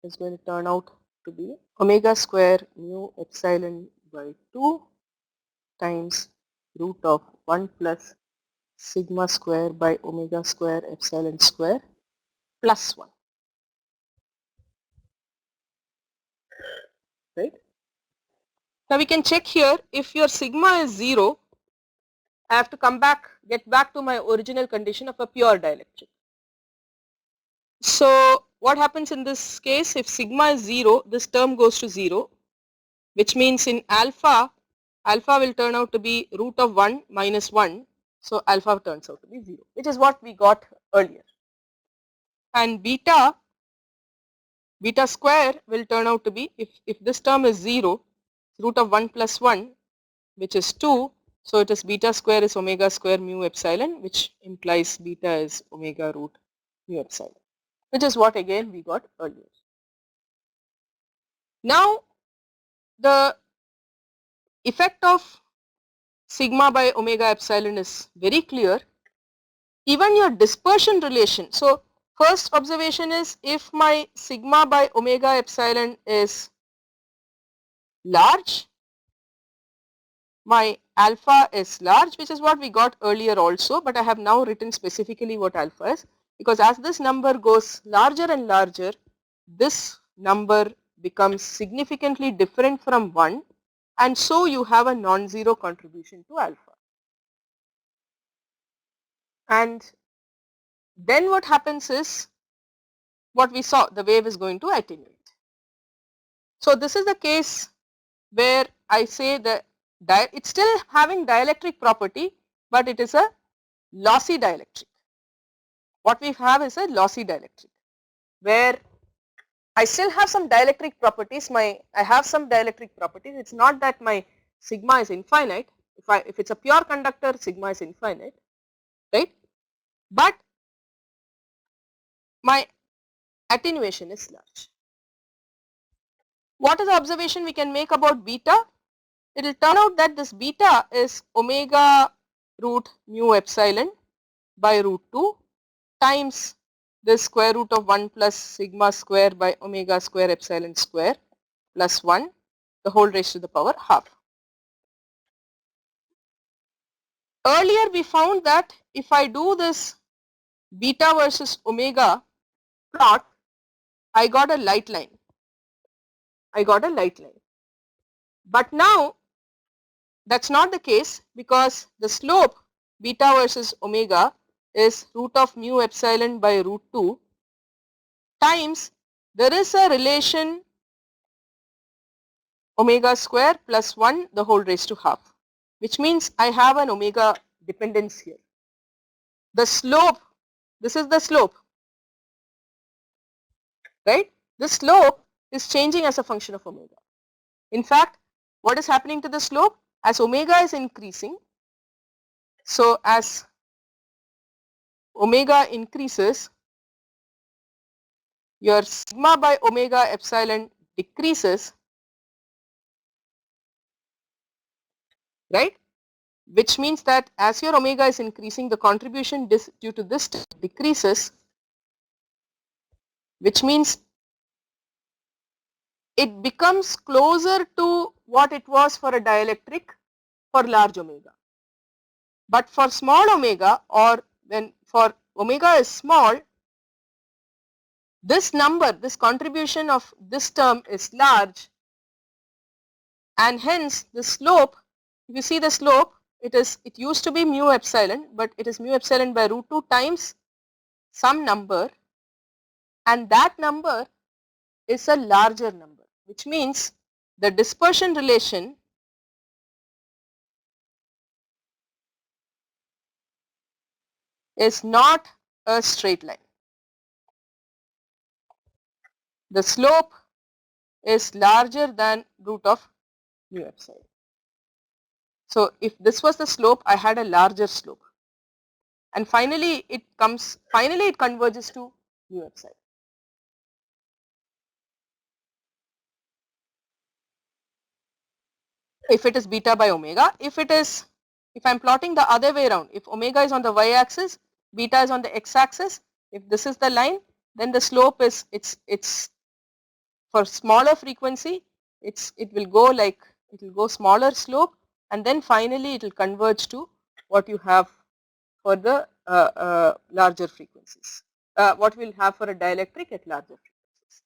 is going to turn out to be omega square mu epsilon by 2 times root of 1 plus sigma square by omega square epsilon square plus 1, right. Now we can check here, if your sigma is 0, I have to get back to my original condition of a pure dielectric. So what happens in this case? If sigma is 0, this term goes to 0, which means in alpha, alpha will turn out to be root of 1 minus 1. So alpha turns out to be 0, which is what we got earlier. And beta square will turn out to be, if this term is 0, root of 1 plus 1, which is 2. So it is beta square is omega square mu epsilon, which implies beta is omega root mu epsilon, which is what again we got earlier. Now the effect of sigma by omega epsilon is very clear. Even your dispersion relation. So first observation is, if my sigma by omega epsilon is large, my alpha is large, which is what we got earlier also, but I have now written specifically what alpha is, because as this number goes larger and larger, this number becomes significantly different from 1, and so you have a non-zero contribution to alpha. And then what happens is, what we saw, the wave is going to attenuate. So this is the case where I say that it's still having dielectric property, but it is a lossy dielectric. What we have is a lossy dielectric, where I still have some dielectric properties. I have some dielectric properties. It's not that my sigma is infinite. If it's a pure conductor, sigma is infinite, right? But my attenuation is large. What is the observation we can make about beta? It will turn out that this beta is omega root mu epsilon by root 2 times the square root of 1 plus sigma square by omega square epsilon square plus 1, the whole raised to the power half. Earlier we found that if I do this beta versus omega plot, I got a light line. But now that's not the case, because the slope beta versus omega is root of mu epsilon by root 2 times, there is a relation omega square plus 1 the whole raised to half, which means I have an omega dependence here. The slope, this is the slope, right? This slope is changing as a function of omega. In fact, what is happening to the slope? As omega is increasing, so as omega increases, your sigma by omega epsilon decreases, right? Which means that as your omega is increasing, the contribution due to this decreases, which means it becomes closer to what it was for a dielectric for large omega. But for small omega, or when for omega is small, this number, this contribution of this term is large, and hence the slope, if you see the slope, it used to be mu epsilon, but it is mu epsilon by root 2 times some number, and that number is a larger number, which means the dispersion relation is not a straight line. The slope is larger than root of mu epsilon. So if this was the slope, I had a larger slope, and finally it converges to mu epsilon. If it is beta by omega, if I'm plotting the other way around, if omega is on the y-axis, beta is on the x-axis, if this is the line, then the slope is, it's for smaller frequency, it will go smaller slope, and then finally it will converge to what you have for the larger frequencies, what we'll have for a dielectric at larger frequencies.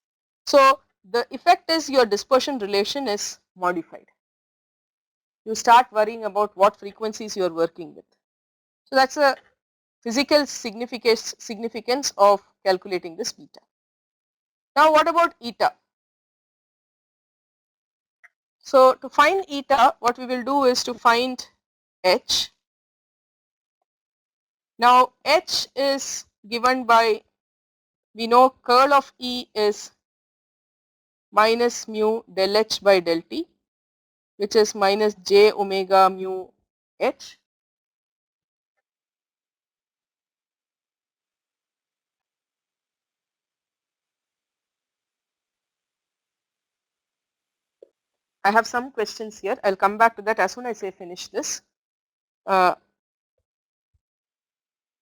So the effect is your dispersion relation is modified. You start worrying about what frequencies you are working with. So that's a physical significance of calculating this beta. Now what about eta? So to find eta, what we will do is to find h. Now h is given by, we know curl of E is minus mu del h by del t, which is minus j omega mu h. I have some questions here. I'll come back to that as soon as I finish this.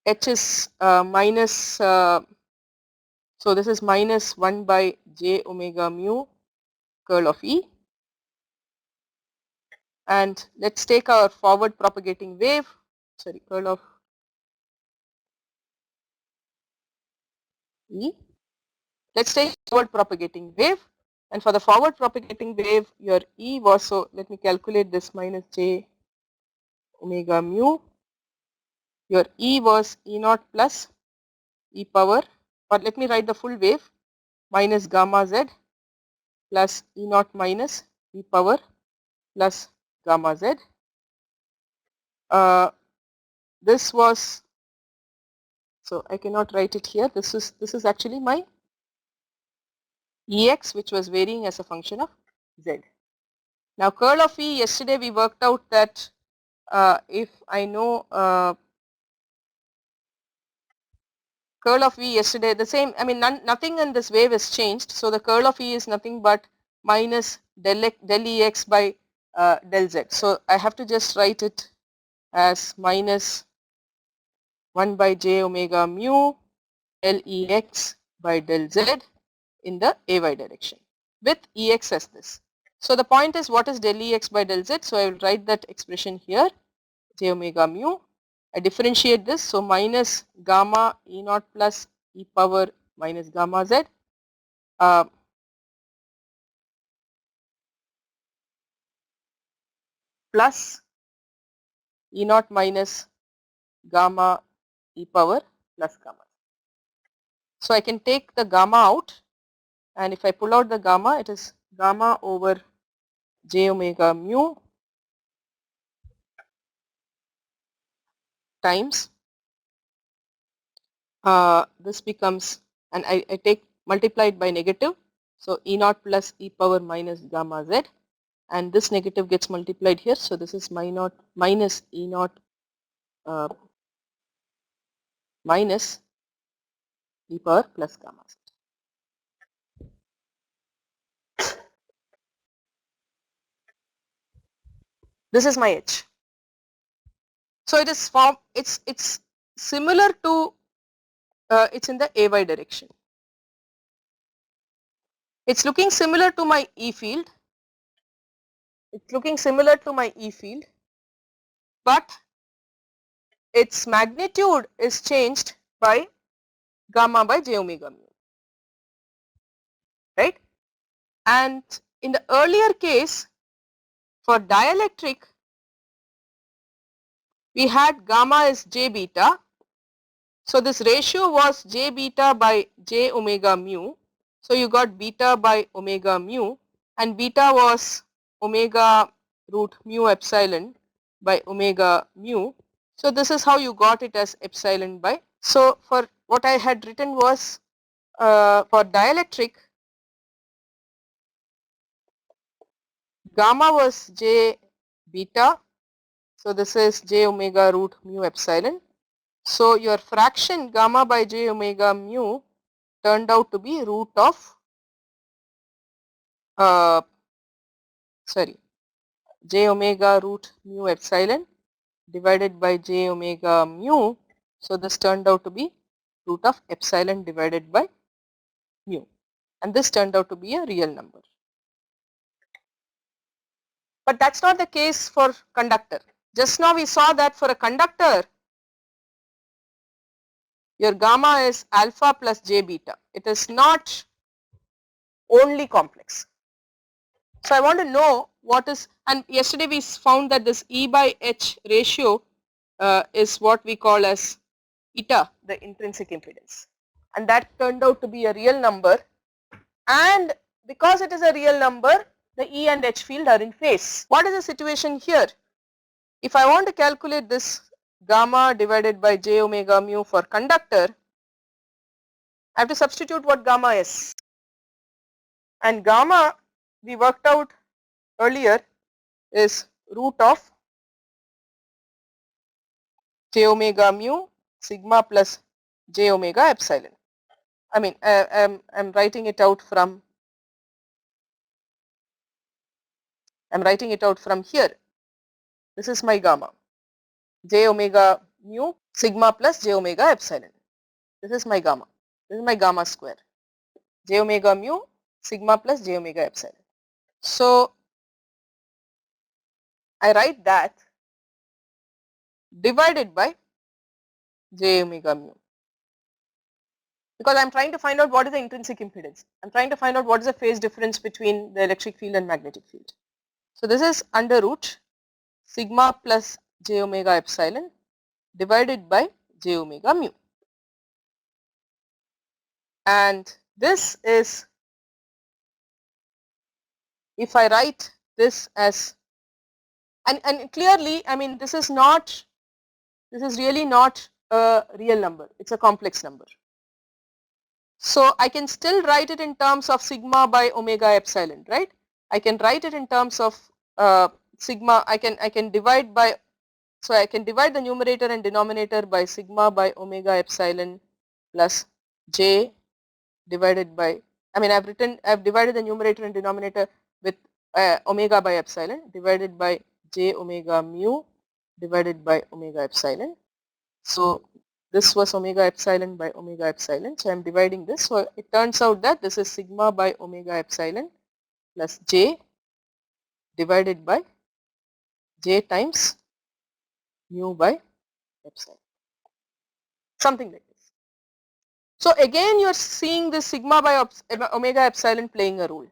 H is minus, so this is minus 1 by j omega mu curl of E. And let's take our forward propagating wave, sorry, curl of E. Let's take forward propagating wave, and for the forward propagating wave your E was, so let me calculate this, minus j omega mu, your E was E naught plus e power, or let me write the full wave, minus gamma z plus E naught minus e power plus gamma z. This was, so I cannot write it here, this is actually my Ex, which was varying as a function of z. Now curl of E, yesterday we worked out that if I know curl of E yesterday, the same, I mean nothing in this wave has changed, so the curl of E is nothing but minus del Ex by del z. So I have to just write it as minus 1 by j omega mu del Ex by del z in the Ay direction with Ex as this. So the point is, what is del Ex by del z? So I will write that expression here, j omega mu. I differentiate this, so minus gamma E naught plus e power minus gamma z plus E naught minus gamma e power plus gamma. So I can take the gamma out, and if I pull out the gamma, it is gamma over j omega mu times this becomes, and I take multiplied by negative, so E naught plus e power minus gamma z, and this negative gets multiplied here, so this is minus E naught minus e power plus gamma z. This is my h. So it is it's similar to it's in the Ay direction. It's looking similar to my E field. It's looking similar to my E field, but its magnitude is changed by gamma by j omega mu, right? And in the earlier case, for dielectric, we had gamma is j beta. So this ratio was j beta by j omega mu. So you got beta by omega mu, and beta was omega root mu epsilon by omega mu. So this is how you got it as epsilon by. So for what I had written was for dielectric, gamma was j beta. So this is j omega root mu epsilon. So your fraction gamma by j omega mu turned out to be root of j omega root mu epsilon divided by j omega mu. So this turned out to be root of epsilon divided by mu, and this turned out to be a real number. But that's not the case for conductor. Just now we saw that for a conductor, your gamma is alpha plus j beta. It is not only complex. So I want to know what is, and yesterday we found that this E by H ratio is what we call as eta, the intrinsic impedance, and that turned out to be a real number, and because it is a real number, the E and H field are in phase. What is the situation here? If I want to calculate this gamma divided by j omega mu for conductor, I have to substitute what gamma is, and gamma we worked out earlier is root of j omega mu sigma plus j omega epsilon. I mean, I'm writing it out from here. This is my gamma, j omega mu sigma plus j omega epsilon. This is my gamma. This is my gamma square, j omega mu sigma plus j omega epsilon. So I write that divided by j omega mu, because I am trying to find out what is the intrinsic impedance. I am trying to find out what is the phase difference between the electric field and magnetic field. So this is under root sigma plus j omega epsilon divided by j omega mu, and this is, if I write this as, and clearly, I mean, this is really not a real number, it's a complex number. So I can still write it in terms of sigma by omega epsilon, right? I can write it in terms of sigma. I can divide by, so I can divide the numerator and denominator by sigma by omega epsilon plus j divided by, I mean, I've divided the numerator and denominator with omega by epsilon divided by j omega mu divided by omega epsilon. So this was omega epsilon by omega epsilon. So I am dividing this. So it turns out that this is sigma by omega epsilon plus j divided by j times mu by epsilon, something like this. So again you are seeing this sigma by omega epsilon playing a role.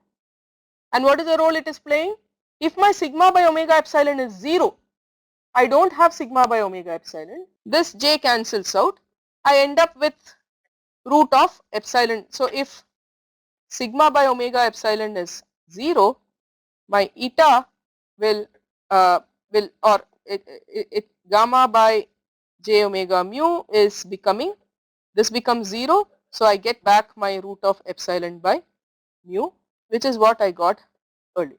And what is the role it is playing? If my sigma by omega epsilon is 0, I don't have sigma by omega epsilon, this j cancels out, I end up with root of epsilon. So if sigma by omega epsilon is 0, my eta will or it gamma by j omega mu is becoming, this becomes 0, so I get back my root of epsilon by mu, which is what I got earlier.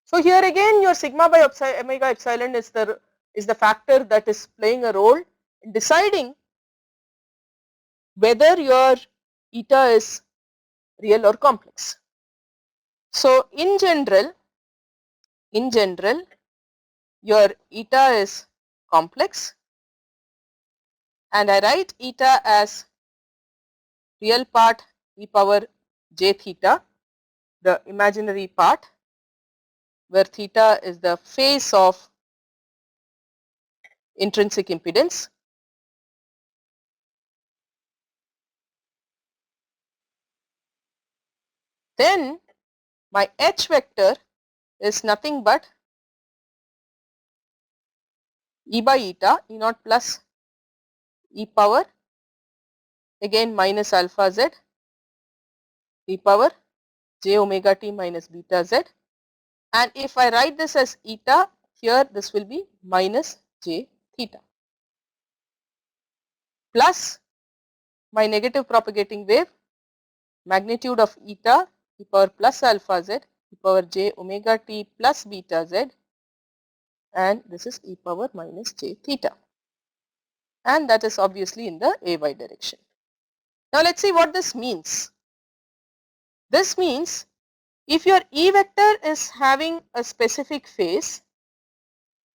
So here again your sigma by omega epsilon is the factor that is playing a role in deciding whether your eta is real or complex. So in general your eta is complex, and I write eta as real part e power j theta, the imaginary part where theta is the phase of intrinsic impedance. Then my h vector is nothing but e by eta, e naught plus e power again minus alpha z e power j omega t minus beta z, and if I write this as eta, here this will be minus j theta plus my negative propagating wave magnitude of eta e power plus alpha z e power j omega t plus beta z, and this is e power minus j theta, and that is obviously in the ay direction. Now let's see what this means. This means if your E vector is having a specific phase,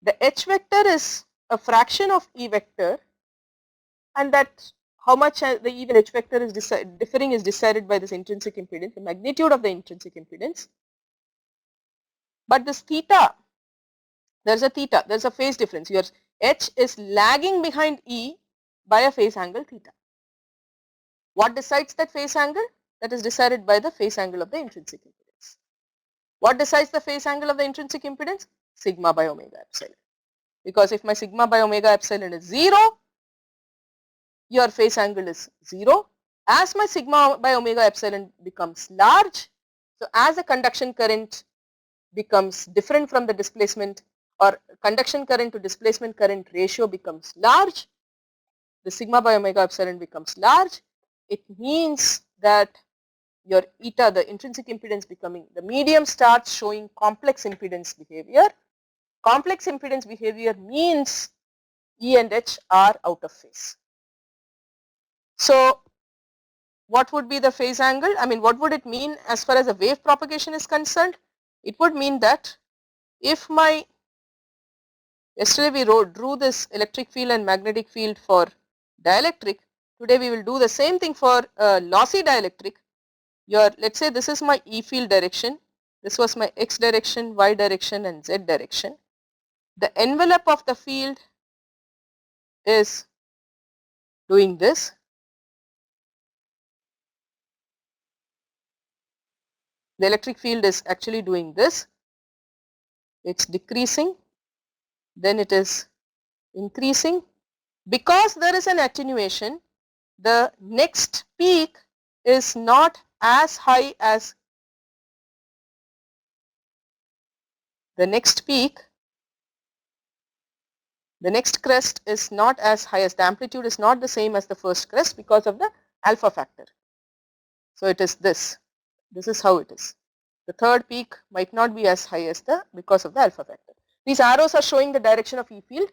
the H vector is a fraction of E vector, and that how much the E and H vector is differing is decided by this intrinsic impedance, the magnitude of the intrinsic impedance. But this theta, there's a phase difference. Your H is lagging behind E by a phase angle theta. What decides that phase angle? That is decided by the phase angle of the intrinsic impedance. What decides the phase angle of the intrinsic impedance? Sigma by omega epsilon. Because if my sigma by omega epsilon is 0, your phase angle is 0. As my sigma by omega epsilon becomes large, so as the conduction current becomes different from the displacement, or conduction current to displacement current ratio becomes large, the sigma by omega epsilon becomes large, it means that your eta, the intrinsic impedance becoming, the medium starts showing complex impedance behavior. Complex impedance behavior means E and H are out of phase. So what would be the phase angle? I mean, what would it mean as far as the wave propagation is concerned? It would mean that if my, yesterday we drew this electric field and magnetic field for dielectric, today we will do the same thing for lossy dielectric. Let's say this is my E field direction, this was my X direction, Y direction and Z direction. The envelope of the field is doing this. The electric field is actually doing this. It's decreasing, then it is increasing. Because there is an attenuation, the next peak is not as high as the next peak. The next crest is not as high as, the amplitude is not the same as the first crest because of the alpha factor. So it is this. This is how it is. The third peak might not be as high as the, because of the alpha factor. These arrows are showing the direction of E field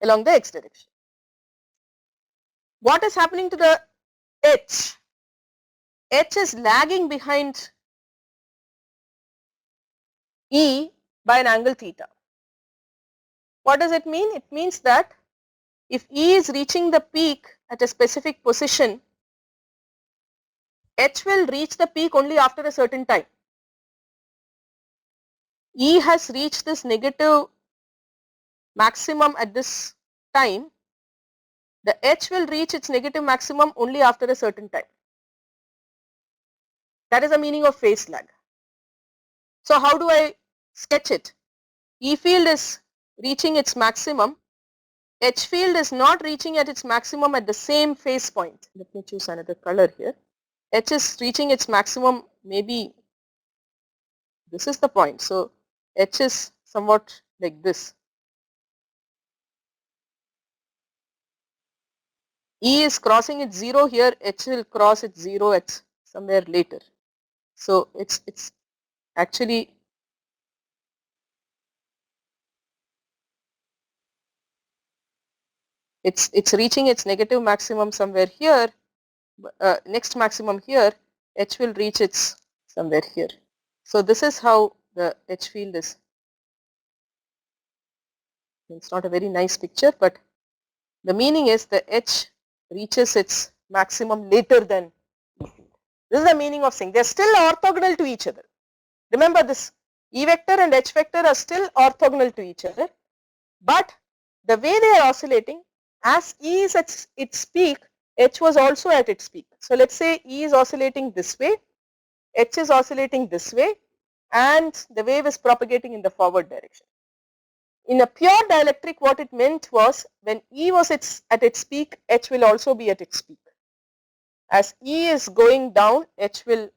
along the X direction. What is happening to the H? H is lagging behind E by an angle theta. What does it mean? It means that if E is reaching the peak at a specific position, H will reach the peak only after a certain time. E has reached this negative maximum at this time, the H will reach its negative maximum only after a certain time. That is the meaning of phase lag. So how do I sketch it? E field is reaching its maximum, H field is not reaching at its maximum at the same phase point. Let me choose another color here. H is reaching its maximum, maybe this is the point. So H is somewhat like this. E is crossing its 0 here, H will cross its 0 at somewhere later. So it's actually it's reaching its negative maximum somewhere here, next maximum here, H will reach its somewhere here. So this is how the H field is. It's not a very nice picture, but the meaning is the H reaches its maximum later than E field. This is the meaning of saying they are still orthogonal to each other. Remember, this E vector and H vector are still orthogonal to each other, but the way they are oscillating, as E is at its peak, H was also at its peak. So let's say E is oscillating this way, H is oscillating this way, and the wave is propagating in the forward direction. In a pure dielectric, what it meant was when E was at its peak, H will also be at its peak. As E is going down, H will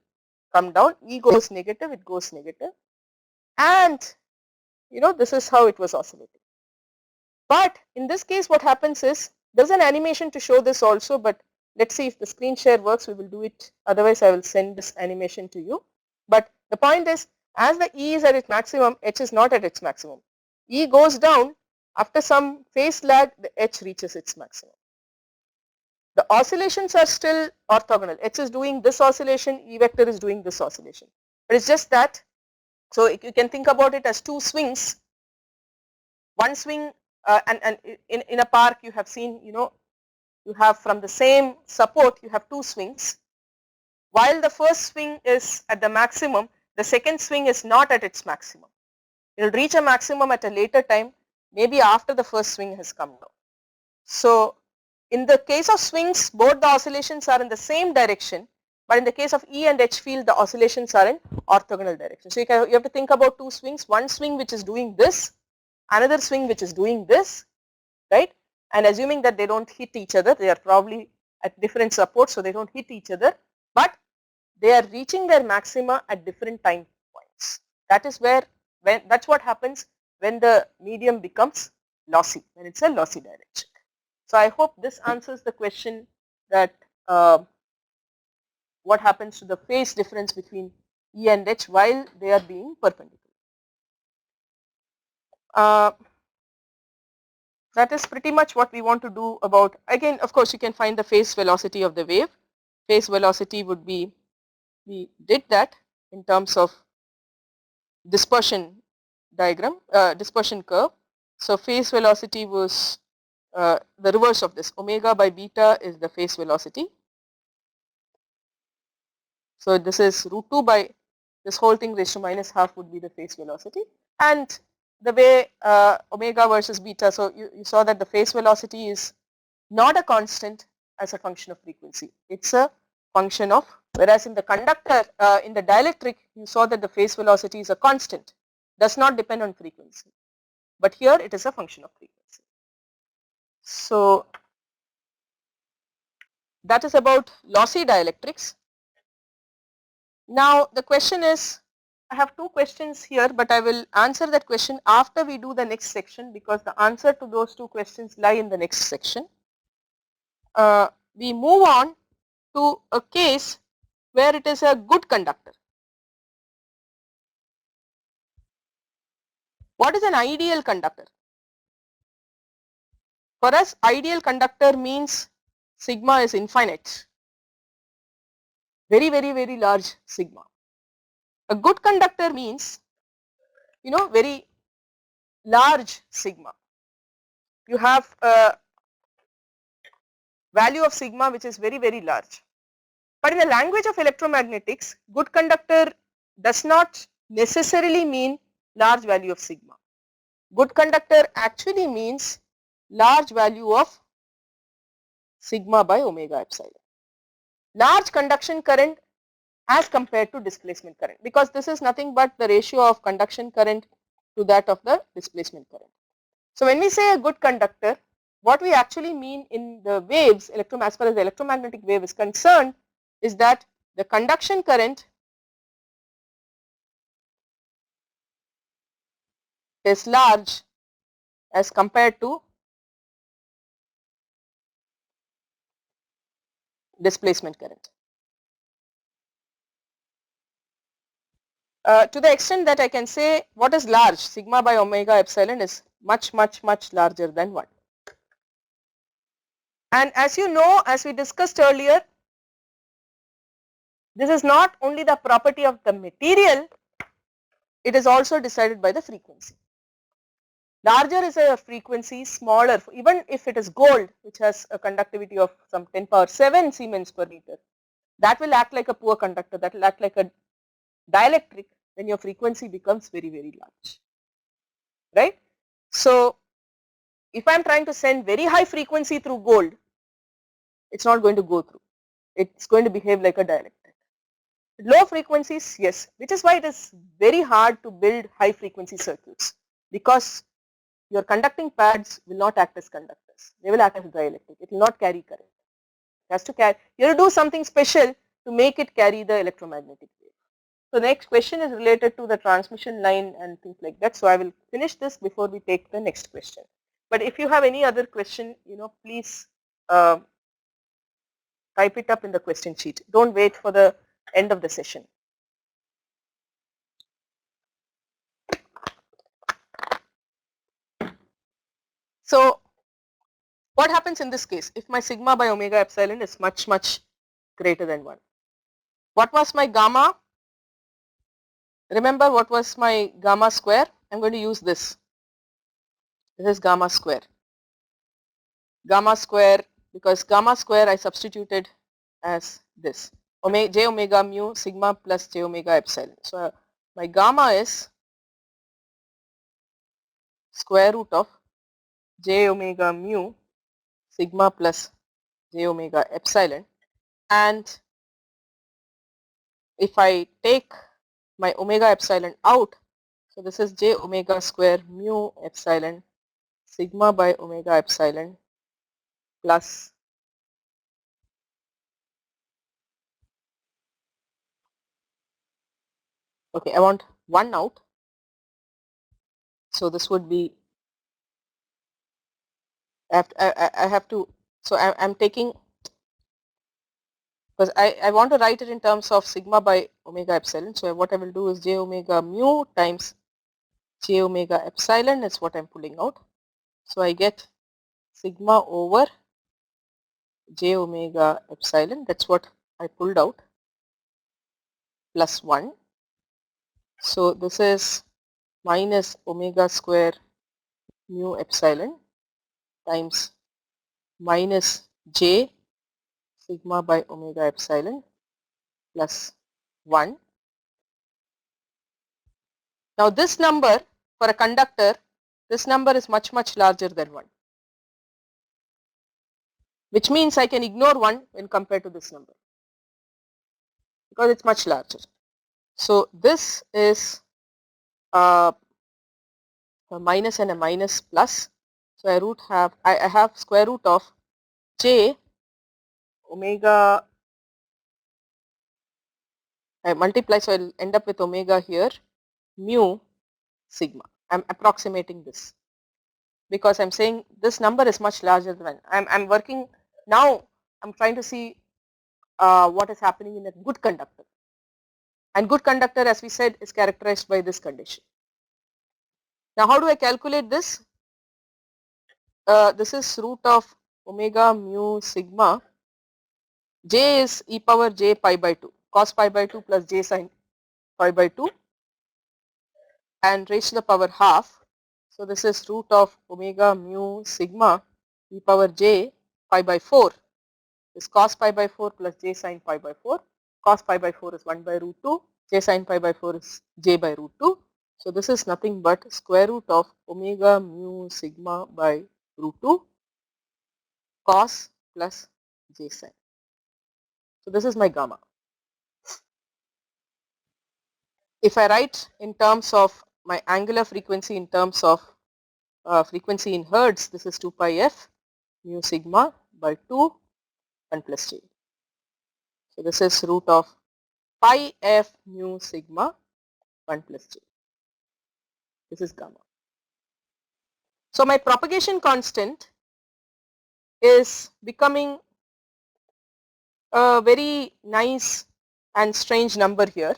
come down. E goes negative, it goes negative. And this is how it was oscillating. But in this case, what happens is, there's an animation to show this also, but let's see if the screen share works, we will do it. Otherwise, I will send this animation to you. But the point is, as the E is at its maximum, H is not at its maximum. E goes down, after some phase lag, the H reaches its maximum. The oscillations are still orthogonal. H is doing this oscillation, E vector is doing this oscillation. But it's just that, so you can think about it as two swings. One swing, and in a park you have seen, you have from the same support, you have two swings. While the first swing is at the maximum, the second swing is not at its maximum. It will reach a maximum at a later time, maybe after the first swing has come down. So in the case of swings, both the oscillations are in the same direction, but in the case of E and H field, the oscillations are in orthogonal direction. So you have to think about two swings, one swing which is doing this, another swing which is doing this, right? and assuming that they don't hit each other, they are probably at different supports, so they don't hit each other, but they are reaching their maxima at different time points. That is where, that's what happens when the medium becomes lossy, when it's a lossy dielectric. So I hope this answers the question that what happens to the phase difference between E and H while they are being perpendicular. That is pretty much what we want to do about, again, of course, you can find the phase velocity of the wave. Phase velocity would be, we did that in terms of dispersion diagram, dispersion curve. So phase velocity was the reverse of this. Omega by beta is the phase velocity. So this is root 2 by this whole thing raised to minus half would be the phase velocity. And the way omega versus beta, so you saw that the phase velocity is not a constant as a function of frequency. It's a function of, whereas in the conductor, in the dielectric, you saw that the phase velocity is a constant, does not depend on frequency. But here it is a function of frequency. So that is about lossy dielectrics. Now the question is, I have two questions here, but I will answer that question after we do the next section, because the answer to those two questions lie in the next section. We move on to a case where it is a good conductor. What is an ideal conductor? For us, ideal conductor means sigma is infinite, very, very, very large sigma. A good conductor means, very large sigma. You have a value of sigma which is very, very large. But in the language of electromagnetics, good conductor does not necessarily mean large value of sigma. Good conductor actually means large value of sigma by omega epsilon. Large conduction current as compared to displacement current, because this is nothing but the ratio of conduction current to that of the displacement current. So when we say a good conductor, what we actually mean in the waves, as far as the electromagnetic wave is concerned, is that the conduction current is large as compared to displacement current. To the extent that I can say what is large, sigma by omega epsilon is much, much, much larger than 1. And as you know, as we discussed earlier, this is not only the property of the material, it is also decided by the frequency. Larger is a frequency, smaller, even if it is gold, which has a conductivity of some 10 power 7 Siemens per meter, that will act like a poor conductor, that will act like a dielectric when your frequency becomes very, very large, right? So if I am trying to send very high frequency through gold, it's not going to go through. It's going to behave like a dielectric. Low frequencies, yes, which is why it is very hard to build high frequency circuits, because your conducting pads will not act as conductors. They will act as dielectric. It will not carry current. It has to carry. You have to do something special to make it carry the electromagnetic wave. So next question is related to the transmission line and things like that. So I will finish this before we take the next question. But if you have any other question, please type it up in the question sheet. Don't wait for the end of the session. So what happens in this case if my sigma by omega epsilon is much, much greater than 1? What was my gamma? Remember what was my gamma square? I'm going to use this. This is gamma square. Gamma square, because gamma square I substituted as this. J omega mu sigma plus j omega epsilon. So my gamma is square root of j omega mu sigma plus j omega epsilon, and if I take my omega epsilon out, so this is j omega square mu epsilon sigma by omega epsilon plus okay, I want 1 out. So this would be I have to so I'm taking because I want to write it in terms of sigma by omega epsilon. So what I will do is j omega mu times j omega epsilon is what I'm pulling out. So I get sigma over j omega epsilon, that's what I pulled out, plus 1. So this is minus omega square mu epsilon times minus j sigma by omega epsilon plus 1. Now this number for a conductor, this number is much larger than 1, which means I can ignore 1 when compared to this number because it's much larger. So this is a minus and a minus plus. So I have square root of j omega, I multiply, so I'll end up with omega here mu sigma. I'm approximating this because I'm saying this number is much larger than I'm working now. I'm trying to see what is happening in a good conductor, and good conductor, as we said, is characterized by this condition. Now how do I calculate this? This is root of omega mu sigma. J is e power j pi by 2, cos pi by 2 plus j sin pi by 2, and raised to the power half. So this is root of omega mu sigma e power j pi by 4 is cos pi by 4 plus j sin pi by 4. Cos pi by 4 is 1 by root 2, j sin pi by 4 is j by root 2. So this is nothing but square root of omega mu sigma by root 2 cos plus j sin. So this is my gamma. If I write in terms of my angular frequency in terms of frequency in hertz, this is 2 pi f mu sigma by 2 1 plus j. So this is root of pi f mu sigma 1 plus j. This is gamma. So my propagation constant is becoming a very nice and strange number here.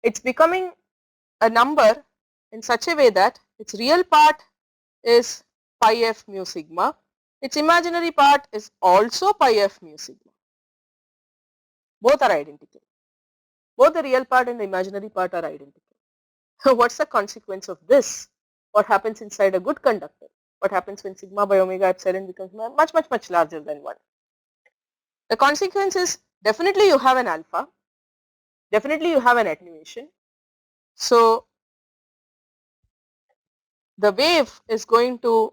It's becoming a number in such a way that its real part is pi f mu sigma, its imaginary part is also pi f mu sigma. Both are identical. Both the real part and the imaginary part are identical. What's the consequence of this? What happens inside a good conductor? What happens when sigma by omega epsilon becomes much larger than 1? The consequence is definitely you have an alpha, definitely you have an attenuation. So the wave is going to,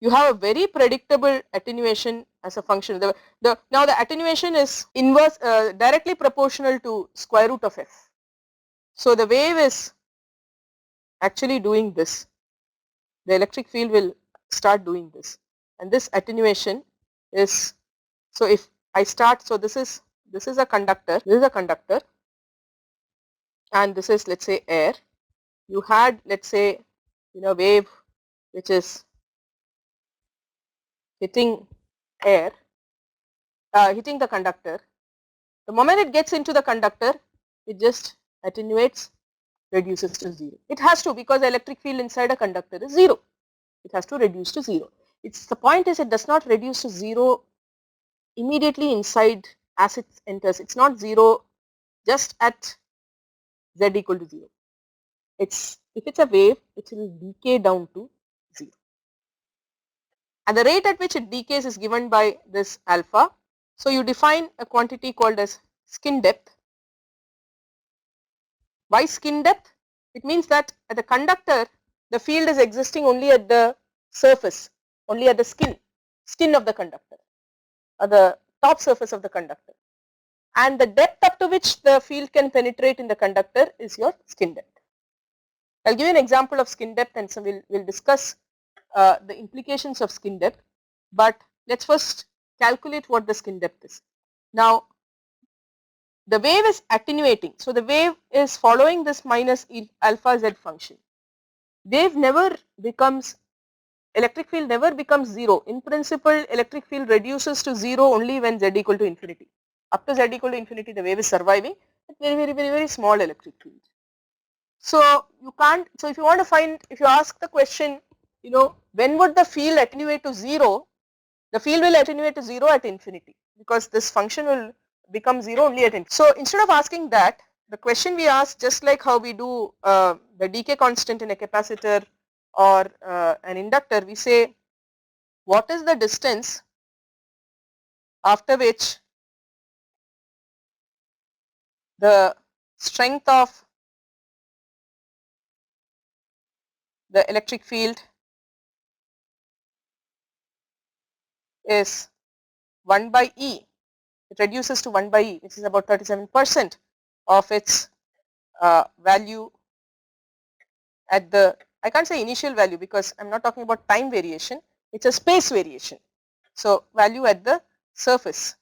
you have a very predictable attenuation as a function. Now the attenuation is inverse, directly proportional to square root of f. So the wave is actually doing this. The electric field will start doing this, and this attenuation is, so if I start, so this is a conductor, this is a conductor, and this is, let's say, air. You had, let's say, wave which is hitting air, hitting the conductor. The moment it gets into the conductor, it just attenuates, reduces to 0. It has to, because the electric field inside a conductor is 0. It has to reduce to 0. The point is, it does not reduce to 0 immediately inside as it enters. It's not 0 just at z equal to 0. If it's a wave, it will decay down to 0. And the rate at which it decays is given by this alpha. So you define a quantity called as skin depth. Why skin depth? It means that at the conductor, the field is existing only at the surface, only at the skin of the conductor, or the top surface of the conductor. And the depth up to which the field can penetrate in the conductor is your skin depth. I'll give you an example of skin depth, and so we'll discuss the implications of skin depth. but let's first calculate what the skin depth is. Now the wave is attenuating, so the wave is following this minus alpha z function. Wave never becomes, electric field never becomes 0. In principle, electric field reduces to 0 only when z equal to infinity. Up to z equal to infinity, the wave is surviving with very small electric field. So you can't, so if you want to find, if you ask the question, you know, when would the field attenuate to 0, the field will attenuate to 0 at infinity, because this function will become 0 only at infinity. So instead of asking that, the question we ask, just like how we do the decay constant in a capacitor or an inductor, we say what is the distance after which the strength of the electric field is 1 by E. It reduces to 1 by E, which is about 37% of its value at the, I can't say initial value because I am not talking about time variation, it is a space variation. So value at the surface.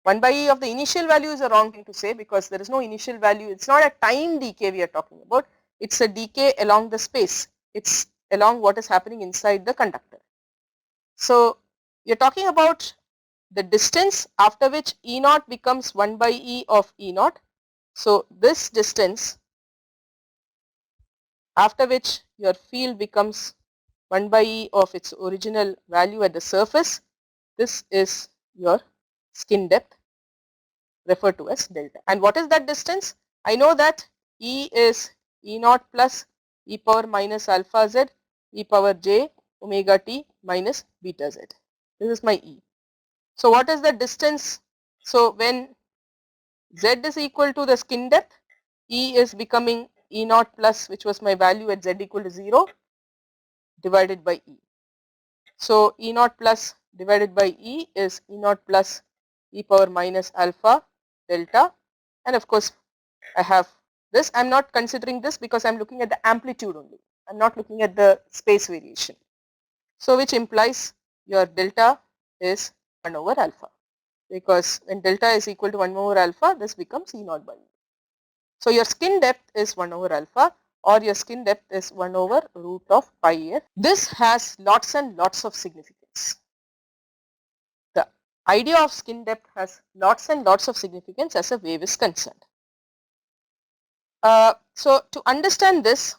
1 by E of the initial value is a wrong thing to say, because there is no initial value, it is not a time decay we are talking about, it is a decay along the space, it is along what is happening inside the conductor. So we are talking about the distance after which E naught becomes 1 by E of E naught. So this distance after which your field becomes 1 by E of its original value at the surface, this is your skin depth, referred to as delta. And what is that distance? I know that E is E naught plus e power minus alpha z e power j omega t minus beta z. This is my E. So what is the distance? So when z is equal to the skin depth, E is becoming E naught plus, which was my value at z equal to 0, divided by E. So E naught plus divided by E is E naught plus e power minus alpha delta, and of course I have this. I am not considering this because I am looking at the amplitude only, I am not looking at the space variation. So which implies your delta is 1 over alpha, because when delta is equal to 1 over alpha, this becomes E naught by E. So your skin depth is 1 over alpha, or your skin depth is 1 over root of pi f. This has lots and lots of significance. The idea of skin depth has lots and lots of significance as a wave is concerned. So to understand this,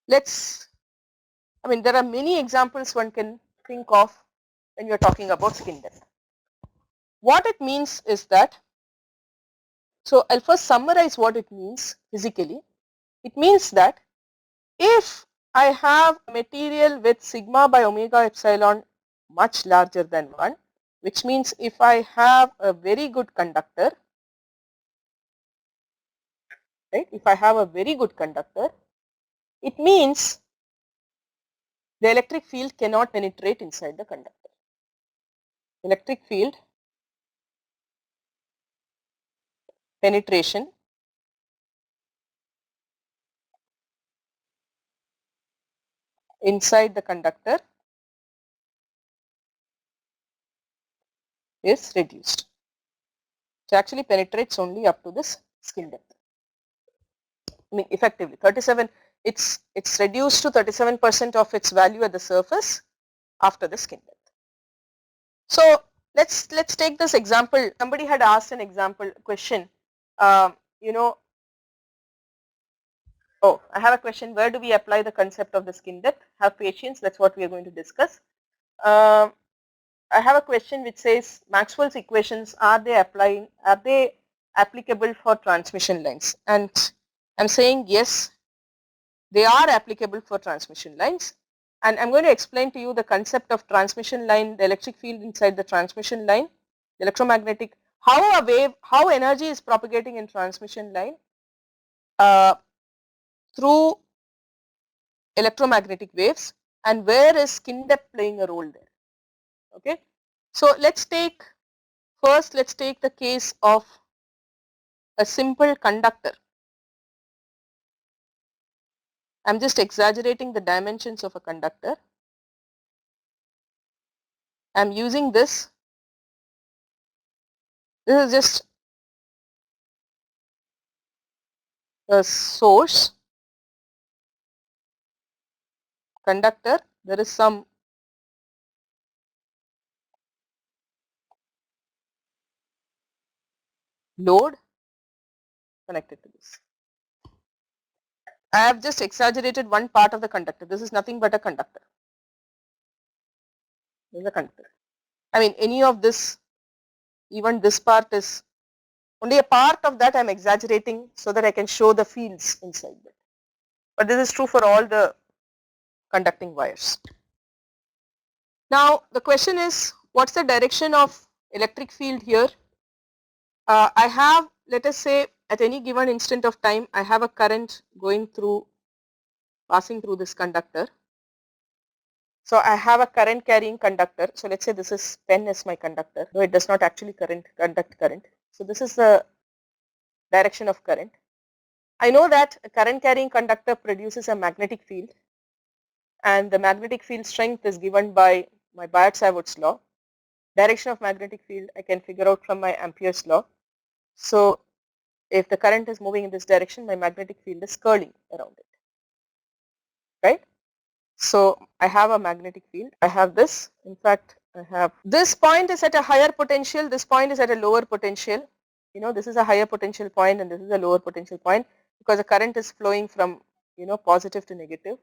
there are many examples one can think of when you are talking about skin depth. What it means is that, so I'll first summarize what it means physically. It means that if I have a material with sigma by omega epsilon much larger than 1, which means if I have a very good conductor, right, if I have a very good conductor, it means the electric field cannot penetrate inside the conductor. Electric field penetration inside the conductor is reduced. So actually penetrates only up to this skin depth. I mean effectively 37, it's reduced to 37% of its value at the surface after the skin depth. So let's take this example. Somebody had asked an example question. You know, oh, I have a question. Where do we apply the concept of the skin depth? Have patience. That's what we are going to discuss. I have a question which says Maxwell's equations, are they applicable for transmission lines? And I'm saying yes, they are applicable for transmission lines. And I'm going to explain to you the concept of transmission line, the electric field inside the transmission line, the electromagnetic, how energy is propagating in transmission line through electromagnetic waves, and where is skin depth playing a role there. Okay. So let's take the case of a simple conductor. I'm just exaggerating the dimensions of a conductor. I am using this. This is just a source conductor. There is some load connected to this. I have just exaggerated one part of the conductor. This is nothing but a conductor. This is a conductor. I mean, any of this, even this part is only a part of that I am exaggerating so that I can show the fields inside it. But this is true for all the conducting wires. Now the question is, what's the direction of electric field here? I have, let us say, at any given instant of time, I have a current going through, passing through this conductor. So I have a current carrying conductor. So let's say this is pen is my conductor, though it does not actually conduct current. So this is the direction of current. I know that a current carrying conductor produces a magnetic field, and the magnetic field strength is given by my Biot-Savart's law. Direction of magnetic field I can figure out from my Ampere's law. So if the current is moving in this direction, my magnetic field is curling around it, right? So I have a magnetic field. I have this. In fact, I have this point is at a higher potential. This point is at a lower potential. You know, this is a higher potential point and this is a lower potential point because the current is flowing from, you know, positive to negative,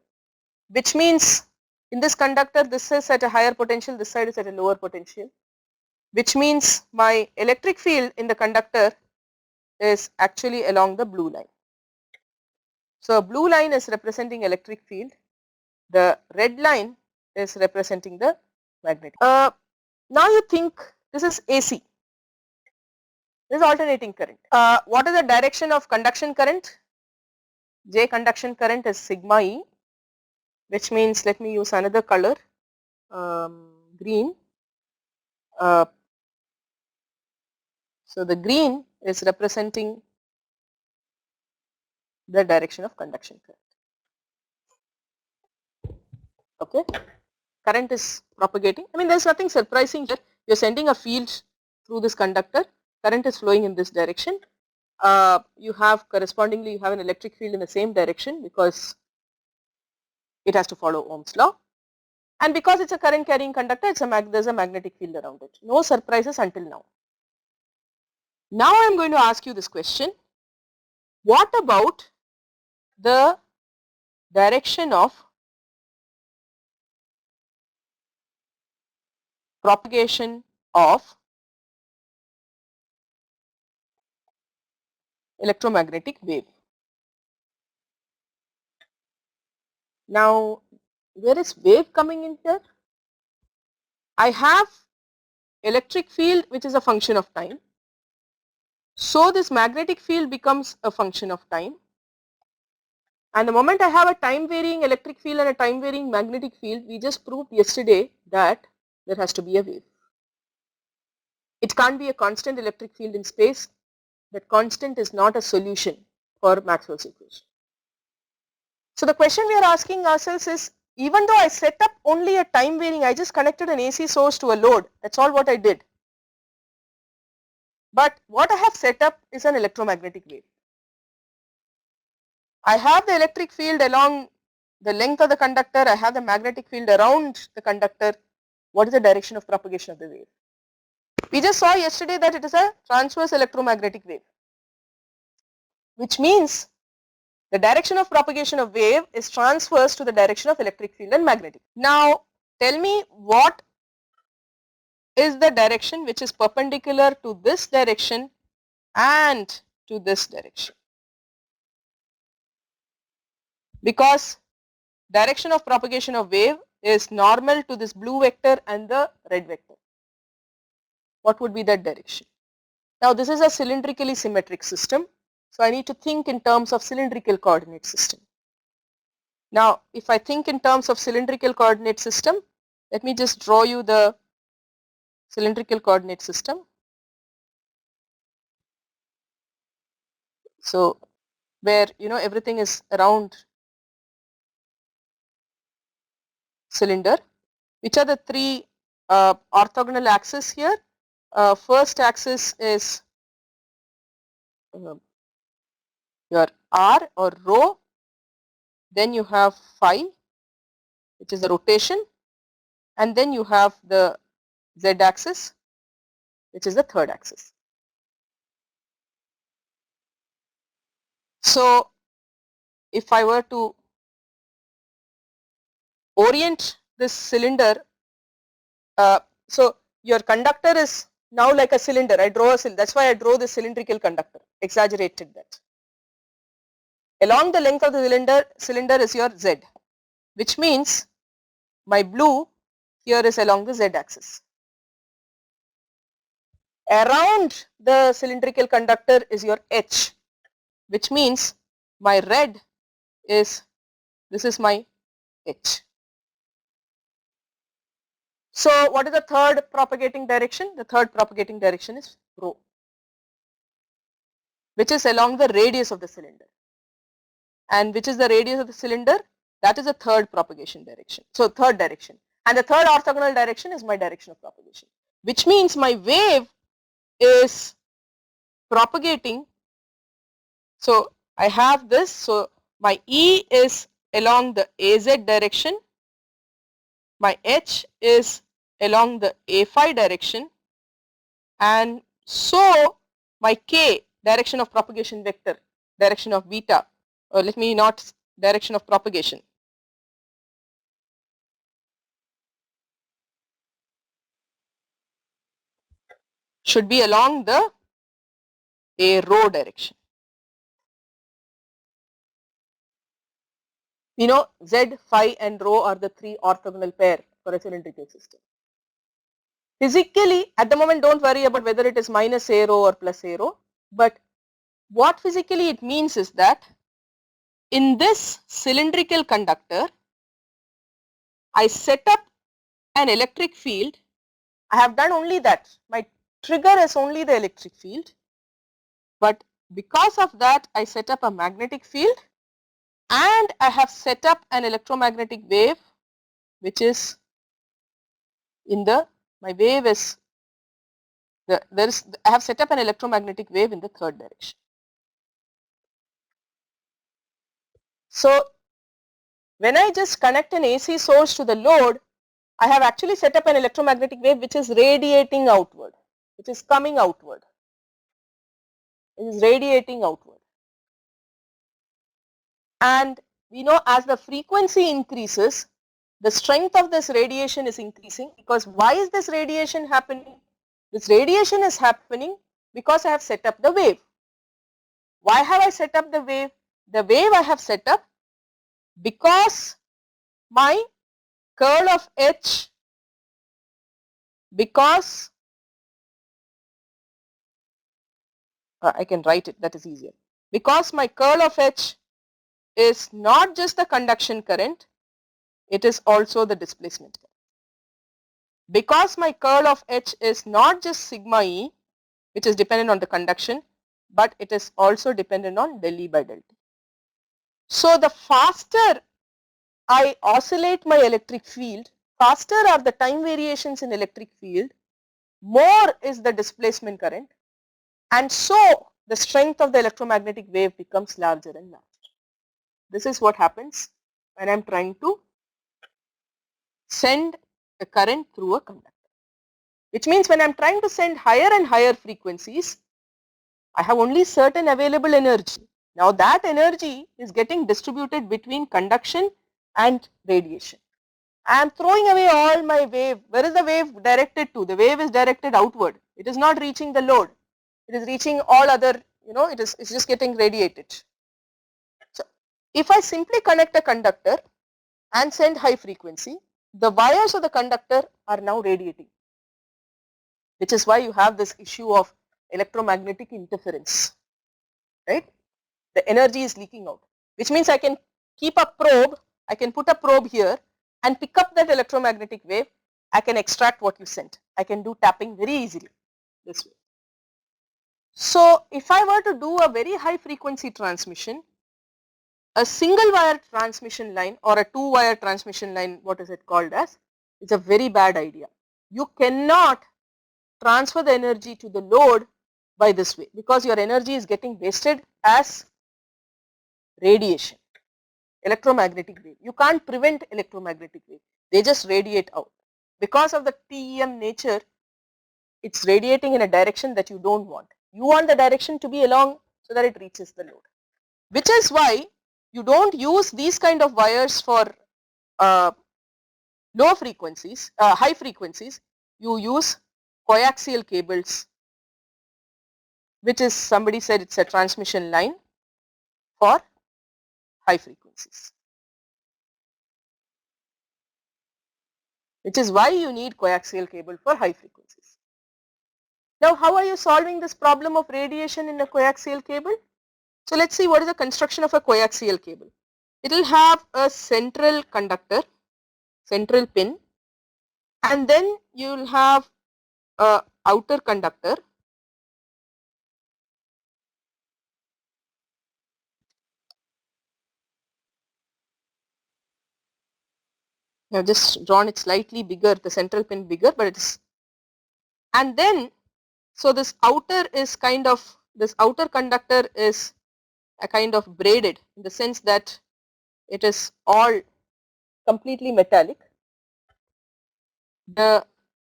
which means in this conductor, this is at a higher potential, this side is at a lower potential, which means my electric field in the conductor is actually along the blue line. So blue line is representing electric field. The red line is representing the magnetic. Now you think this is AC. This is alternating current. What is the direction of conduction current? J conduction current is sigma E, which means, let me use another color, green. So the green is representing the direction of conduction current. Okay, current is propagating. I mean, there's nothing surprising here. You're sending a field through this conductor. Current is flowing in this direction. You have correspondingly, you have an electric field in the same direction because it has to follow Ohm's law. And because it's a current carrying conductor, there's a magnetic field around it. No surprises until now. Now I'm going to ask you this question. What about the direction of propagation of electromagnetic wave? Now, where is wave coming in here? I have electric field which is a function of time. So this magnetic field becomes a function of time. And the moment I have a time varying electric field and a time varying magnetic field, we just proved yesterday that there has to be a wave. It can't be a constant electric field in space. That constant is not a solution for Maxwell's equation. So the question we are asking ourselves is, even though I set up only a time varying, I just connected an AC source to a load, that's all what I did. But what I have set up is an electromagnetic wave. I have the electric field along the length of the conductor, I have the magnetic field around the conductor. What is the direction of propagation of the wave? We just saw yesterday that it is a transverse electromagnetic wave, which means the direction of propagation of wave is transverse to the direction of electric field and magnetic. Now tell me, what is the direction which is perpendicular to this direction and to this direction? Because direction of propagation of wave is normal to this blue vector and the red vector. What would be that direction? Now this is a cylindrically symmetric system, so I need to think in terms of cylindrical coordinate system. Now if I think in terms of cylindrical coordinate system, let me just draw you the cylindrical coordinate system. So where, you know, everything is around cylinder. Which are the three orthogonal axis here. First axis is your r or rho, then you have phi, which is the rotation, and then you have the z axis, which is the third axis. So if I were to orient this cylinder, so your conductor is now like a cylinder. I draw a cylinder, that's why I draw the cylindrical conductor, exaggerated that. Along the length of the cylinder is your z, which means my blue here is along the z axis. Around the cylindrical conductor is your h, which means my red is, this is my h. So what is the third propagating direction? The third propagating direction is rho, which is along the radius of the cylinder. And which is the radius of the cylinder? That is the third propagation direction. So third direction. And the third orthogonal direction is my direction of propagation, which means my wave is propagating. So I have this, so my E is along the AZ direction, my H is along the A phi direction, and so my K, direction of propagation vector, direction of beta, or let me not, direction of propagation, should be along the A rho direction. We know Z, phi and rho are the three orthogonal pair for a cylindrical system. Physically, at the moment, don't worry about whether it is minus A rho or plus A rho, but what physically it means is that in this cylindrical conductor, I set up an electric field. I have done only that. My trigger is only the electric field, but because of that, I set up a magnetic field and I have set up an electromagnetic wave, which is in the, my wave is, I have set up an electromagnetic wave in the third direction. So when I just connect an AC source to the load, I have actually set up an electromagnetic wave which is radiating outward, which is coming outward, it is radiating outward. And we know as the frequency increases, the strength of this radiation is increasing, because why is this radiation happening? This radiation is happening because I have set up the wave. Why have I set up the wave? The wave I have set up because my curl of H, because I can write it, that is easier. Because my curl of H is not just the conduction current, it is also the displacement current. Because my curl of H is not just sigma E, which is dependent on the conduction, but it is also dependent on del E by del T. So the faster I oscillate my electric field, faster are the time variations in electric field, more is the displacement current, and so the strength of the electromagnetic wave becomes larger and larger. This is what happens when I am trying to send a current through a conductor, which means when I am trying to send higher and higher frequencies, I have only certain available energy. Now that energy is getting distributed between conduction and radiation. I am throwing away all my wave. Where is the wave directed to? The wave is directed outward. It is not reaching the load. It is reaching all other, it's just getting radiated. So if I simply connect a conductor and send high frequency, the wires of the conductor are now radiating, which is why you have this issue of electromagnetic interference, right? The energy is leaking out, which means I can keep a probe, I can put a probe here and pick up that electromagnetic wave. I can extract what you sent. I can do tapping very easily this way. So if I were to do a very high frequency transmission, a single wire transmission line or a two wire transmission line, what is it called as, is a very bad idea. you cannot transfer the energy to the load by this way, because your energy is getting wasted as radiation, electromagnetic wave. You can't prevent electromagnetic wave, they just radiate out. Because of the TEM nature, it's radiating in a direction that you don't want. You want the direction to be along so that it reaches the load, which is why you don't use these kind of wires for low frequencies, high frequencies. You use coaxial cables, which is, somebody said it's a transmission line for high frequencies, which is why you need coaxial cable for high frequencies. Now, how are you solving this problem of radiation in a coaxial cable? So, let us see what is the construction of a coaxial cable. It will have a central conductor, central pin, and then you will have a outer conductor, I have just drawn it slightly bigger, the central pin bigger, but it is, and then, so this outer is kind of, this outer conductor is a kind of braided in the sense that it is all completely metallic.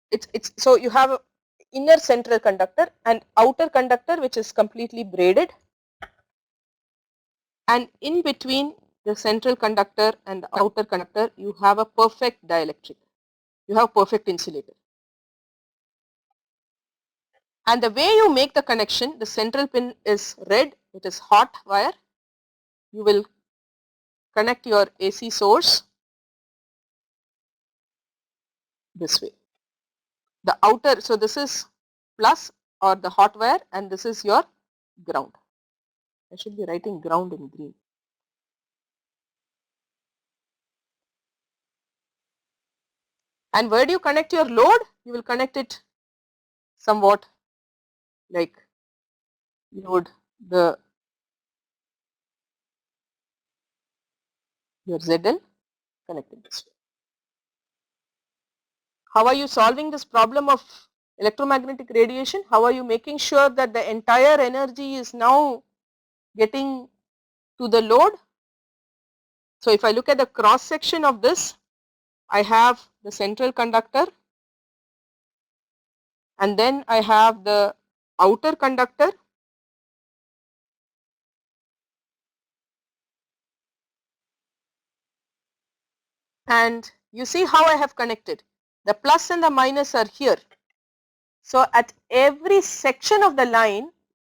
It's so you have a inner central conductor and outer conductor which is completely braided, and in between the central conductor and the outer conductor you have a perfect dielectric, you have perfect insulator. And the way you make the connection, the central pin is red, it is hot wire, you will connect your AC source this way. The outer, so this is plus or the hot wire and this is your ground. I should be writing ground in green. And where do you connect your load? You will connect it somewhat like you would your ZL connected this way. How are you solving this problem of electromagnetic radiation? How are you making sure that the entire energy is now getting to the load? So if I look at the cross section of this, I have the central conductor and then I have the outer conductor, and you see how I have connected. The plus and the minus are here. So at every section of the line,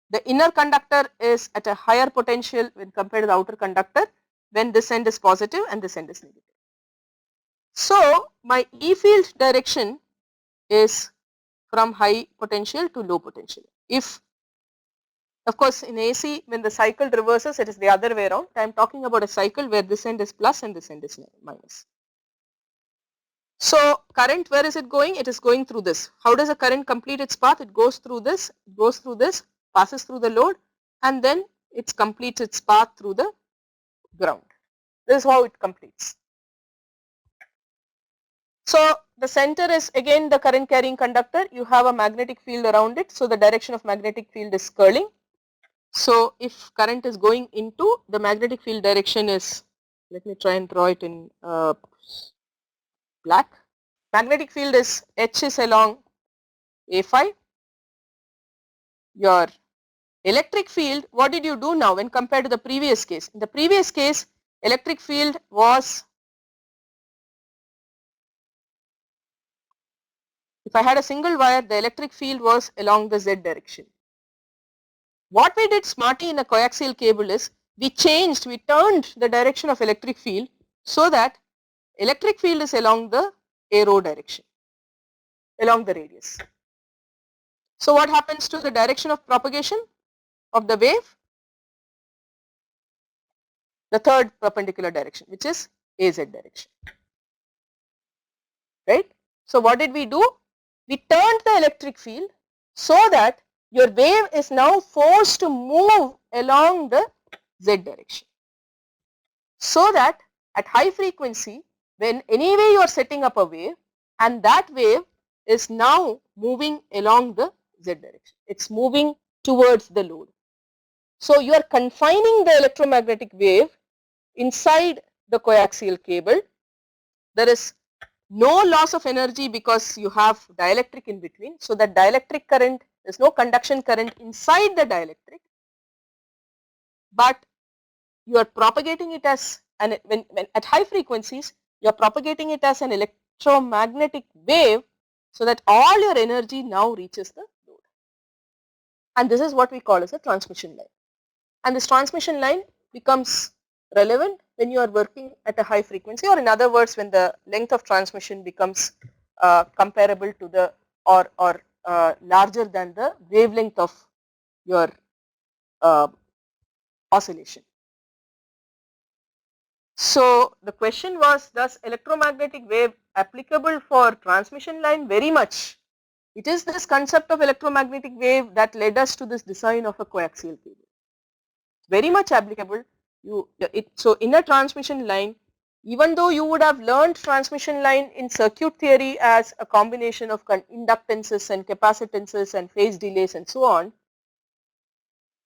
the inner conductor is at a higher potential when compared to the outer conductor when this end is positive and this end is negative. So my E field direction is from high potential to low potential. If, of course, in AC when the cycle reverses it is the other way around. I am talking about a cycle where this end is plus and this end is minus. So current, where is it going? It is going through this. How does a current complete its path? It goes through this, passes through the load, and then it completes its path through the ground. This is how it completes. So the center is again the current carrying conductor. You have a magnetic field around it. So the direction of magnetic field is curling. So if current is going into, the magnetic field direction is, let me try and draw it in black. Magnetic field is H is along A phi. Your electric field, what did you do now when compared to the previous case? In the previous case, electric field was, if I had a single wire, the electric field was along the Z direction. What we did smartly in a coaxial cable is, we turned the direction of electric field so that electric field is along the arrow direction, along the radius. So what happens to the direction of propagation of the wave? The third perpendicular direction, which is AZ direction, right? So what did we do? We turned the electric field so that your wave is now forced to move along the Z direction, so that at high frequency, when anyway you are setting up a wave and that wave is now moving along the z direction. It's moving towards the load. So you are confining the electromagnetic wave inside the coaxial cable. There is no loss of energy because you have dielectric in between. So that dielectric current, there is no conduction current inside the dielectric, but you are propagating it as an, when at high frequencies, you are propagating it as an electromagnetic wave, so that all your energy now reaches the load. And this is what we call as a transmission line. And this transmission line becomes relevant when you are working at a high frequency, or in other words, when the length of transmission becomes comparable to the or larger than the wavelength of your oscillation. So the question was, does electromagnetic wave applicable for transmission line? Very much. It is this concept of electromagnetic wave that led us to this design of a coaxial cable. Very much applicable. So in a transmission line, even though you would have learned transmission line in circuit theory as a combination of inductances and capacitances and phase delays and so on,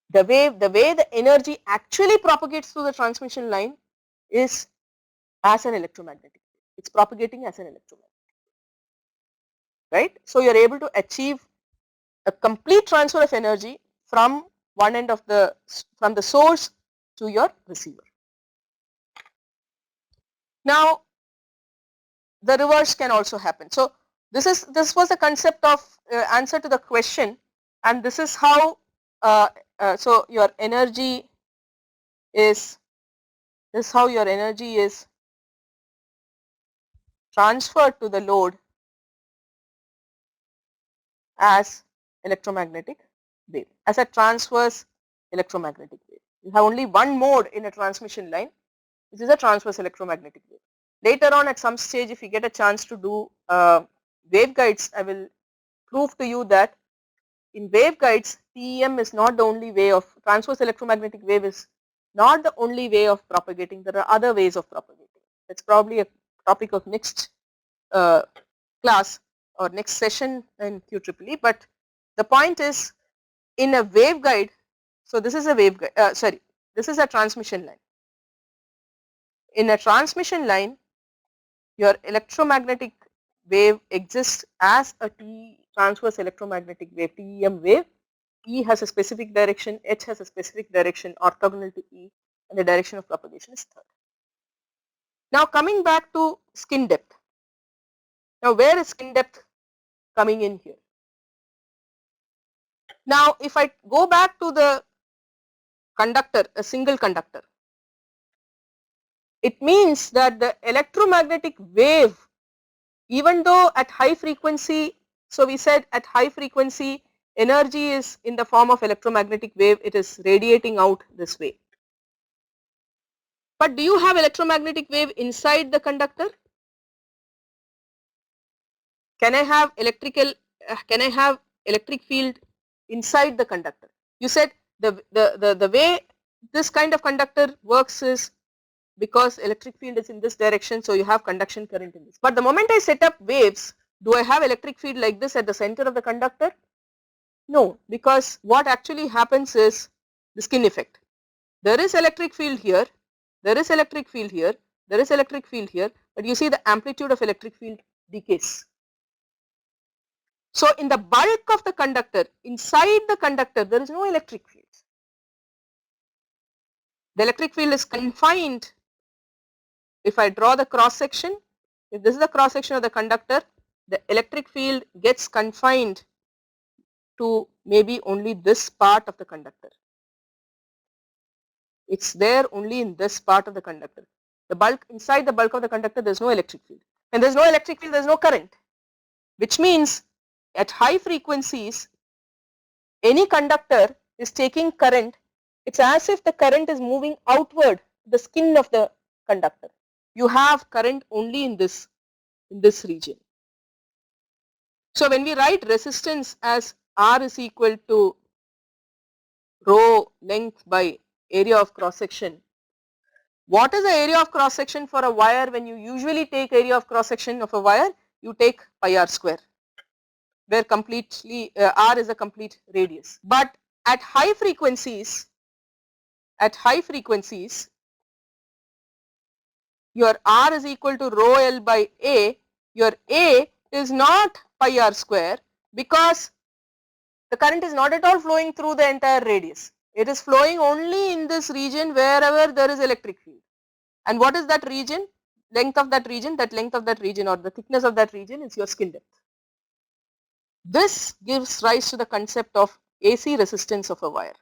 the way the energy actually propagates through the transmission line is as an electromagnetic wave. It's propagating as an electromagnetic wave, right? So you're able to achieve a complete transfer of energy from one end of the source to your receiver. Now the reverse can also happen. So this was the concept of answer to the question, and this is how so your energy is, this is how your energy is transferred to the load as electromagnetic wave, as a transverse electromagnetic wave. You have only one mode in a transmission line, which is a transverse electromagnetic wave. Later on, at some stage, if you get a chance to do waveguides, I will prove to you that in waveguides, TEM is not the only way of, transverse electromagnetic wave is not the only way of propagating. There are other ways of propagating. It's probably a topic of next class or next session in QEEE. But the point is, in a waveguide, so this is a waveguide, this is a transmission line. In a transmission line, your electromagnetic wave exists as a transverse electromagnetic wave, TEM wave. E has a specific direction, H has a specific direction orthogonal to E, and the direction of propagation is third. Now coming back to skin depth. Now where is skin depth coming in here? Now if I go back to the conductor, a single conductor, it means that the electromagnetic wave, even though at high frequency, so we said at high frequency energy is in the form of electromagnetic wave, it is radiating out this way. But do you have electromagnetic wave inside the conductor? Can I have electric field inside the conductor? You said the way this kind of conductor works is because electric field is in this direction, so you have conduction current in this. But the moment I set up waves, do I have electric field like this at the center of the conductor? No, because what actually happens is the skin effect. There is electric field here, there is electric field here, there is electric field here, but you see the amplitude of electric field decays. So in the bulk of the conductor, inside the conductor, there is no electric field. The electric field is confined. If I draw the cross section, if this is the cross section of the conductor, the electric field gets confined to maybe only this part of the conductor. It's there only in this part of the conductor. The bulk, inside the bulk of the conductor, there is no electric field. When there is no electric field, there is no current, which means at high frequencies, any conductor is taking current. It's as if the current is moving outward the skin of the conductor. You have current only in this region. So when we write resistance as R is equal to rho length by area of cross section, what is the area of cross section for a wire? When you usually take area of cross section of a wire, you take pi r square. where completely R is a complete radius. But at high frequencies, your R is equal to rho L by A, your A is not pi R square, because the current is not at all flowing through the entire radius. It is flowing only in this region wherever there is electric field. And what is that region? Length of that region, or the thickness of that region is your skin depth. This gives rise to the concept of AC resistance of a wire.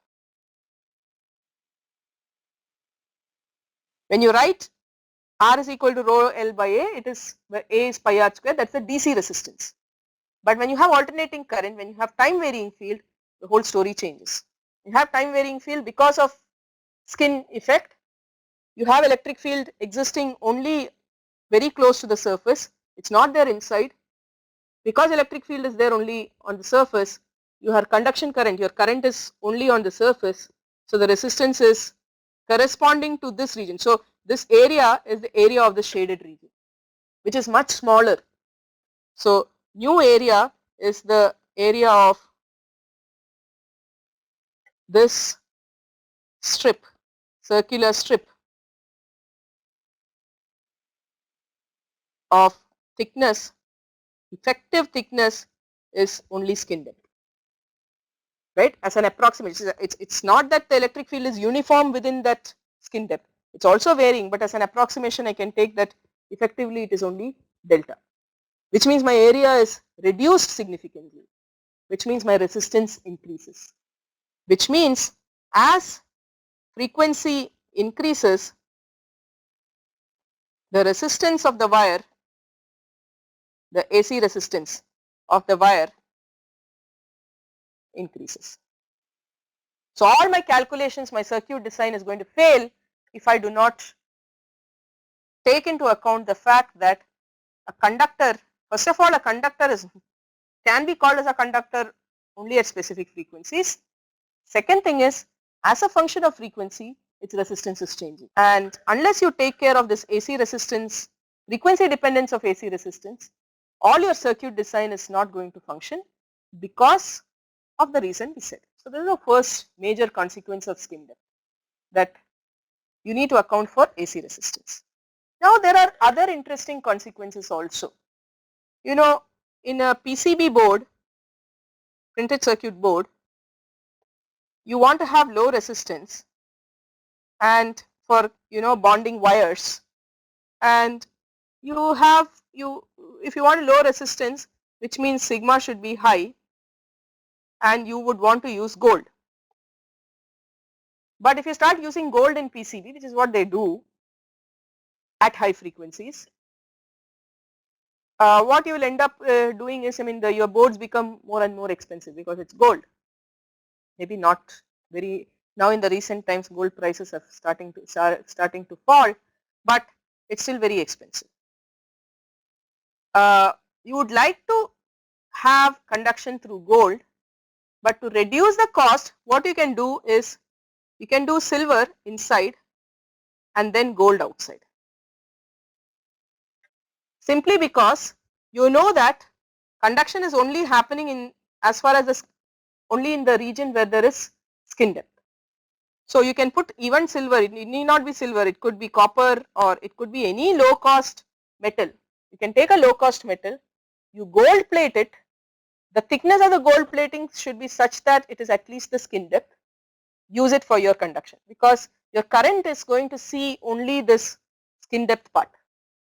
When you write R is equal to rho L by A, it is where A is pi R square, that's the DC resistance. But when you have alternating current, when you have time varying field, the whole story changes. You have time varying field because of skin effect. You have electric field existing only very close to the surface, it's not there inside. Because electric field is there only on the surface, you have conduction current, your current is only on the surface, so the resistance is corresponding to this region. So this area is the area of the shaded region, which is much smaller. So new area is the area of this strip, circular strip of thickness. Effective thickness is only skin depth, right, as an approximation. It's not that the electric field is uniform within that skin depth, it's also varying, but as an approximation I can take that effectively it is only delta, which means my area is reduced significantly, which means my resistance increases, which means as frequency increases, the resistance of the wire, the AC resistance of the wire increases. So all my calculations, my circuit design is going to fail if I do not take into account the fact that a conductor, first of all, a conductor can be called as a conductor only at specific frequencies. Second thing is, as a function of frequency, its resistance is changing, and unless you take care of this AC resistance, frequency dependence of AC resistance, all your circuit design is not going to function because of the reason we said. So this is the first major consequence of skin depth, that you need to account for AC resistance. Now there are other interesting consequences also. You know, in a PCB board, printed circuit board, you want to have low resistance and for bonding wires, and if you want low resistance, which means sigma should be high, and you would want to use gold. But if you start using gold in PCB, which is what they do at high frequencies, what you will end up doing is, your boards become more and more expensive because it's gold. Maybe not very, now in the recent times gold prices are starting to fall, but it's still very expensive. You would like to have conduction through gold, but to reduce the cost, what you can do is you can do silver inside and then gold outside, simply because you know that conduction is only happening in as far as only in the region where there is skin depth. So you can put even silver, it need not be silver, it could be copper, or it could be any low cost metal. You can take a low cost metal, you gold plate it, the thickness of the gold plating should be such that it is at least the skin depth. Use it for your conduction, because your current is going to see only this skin depth part.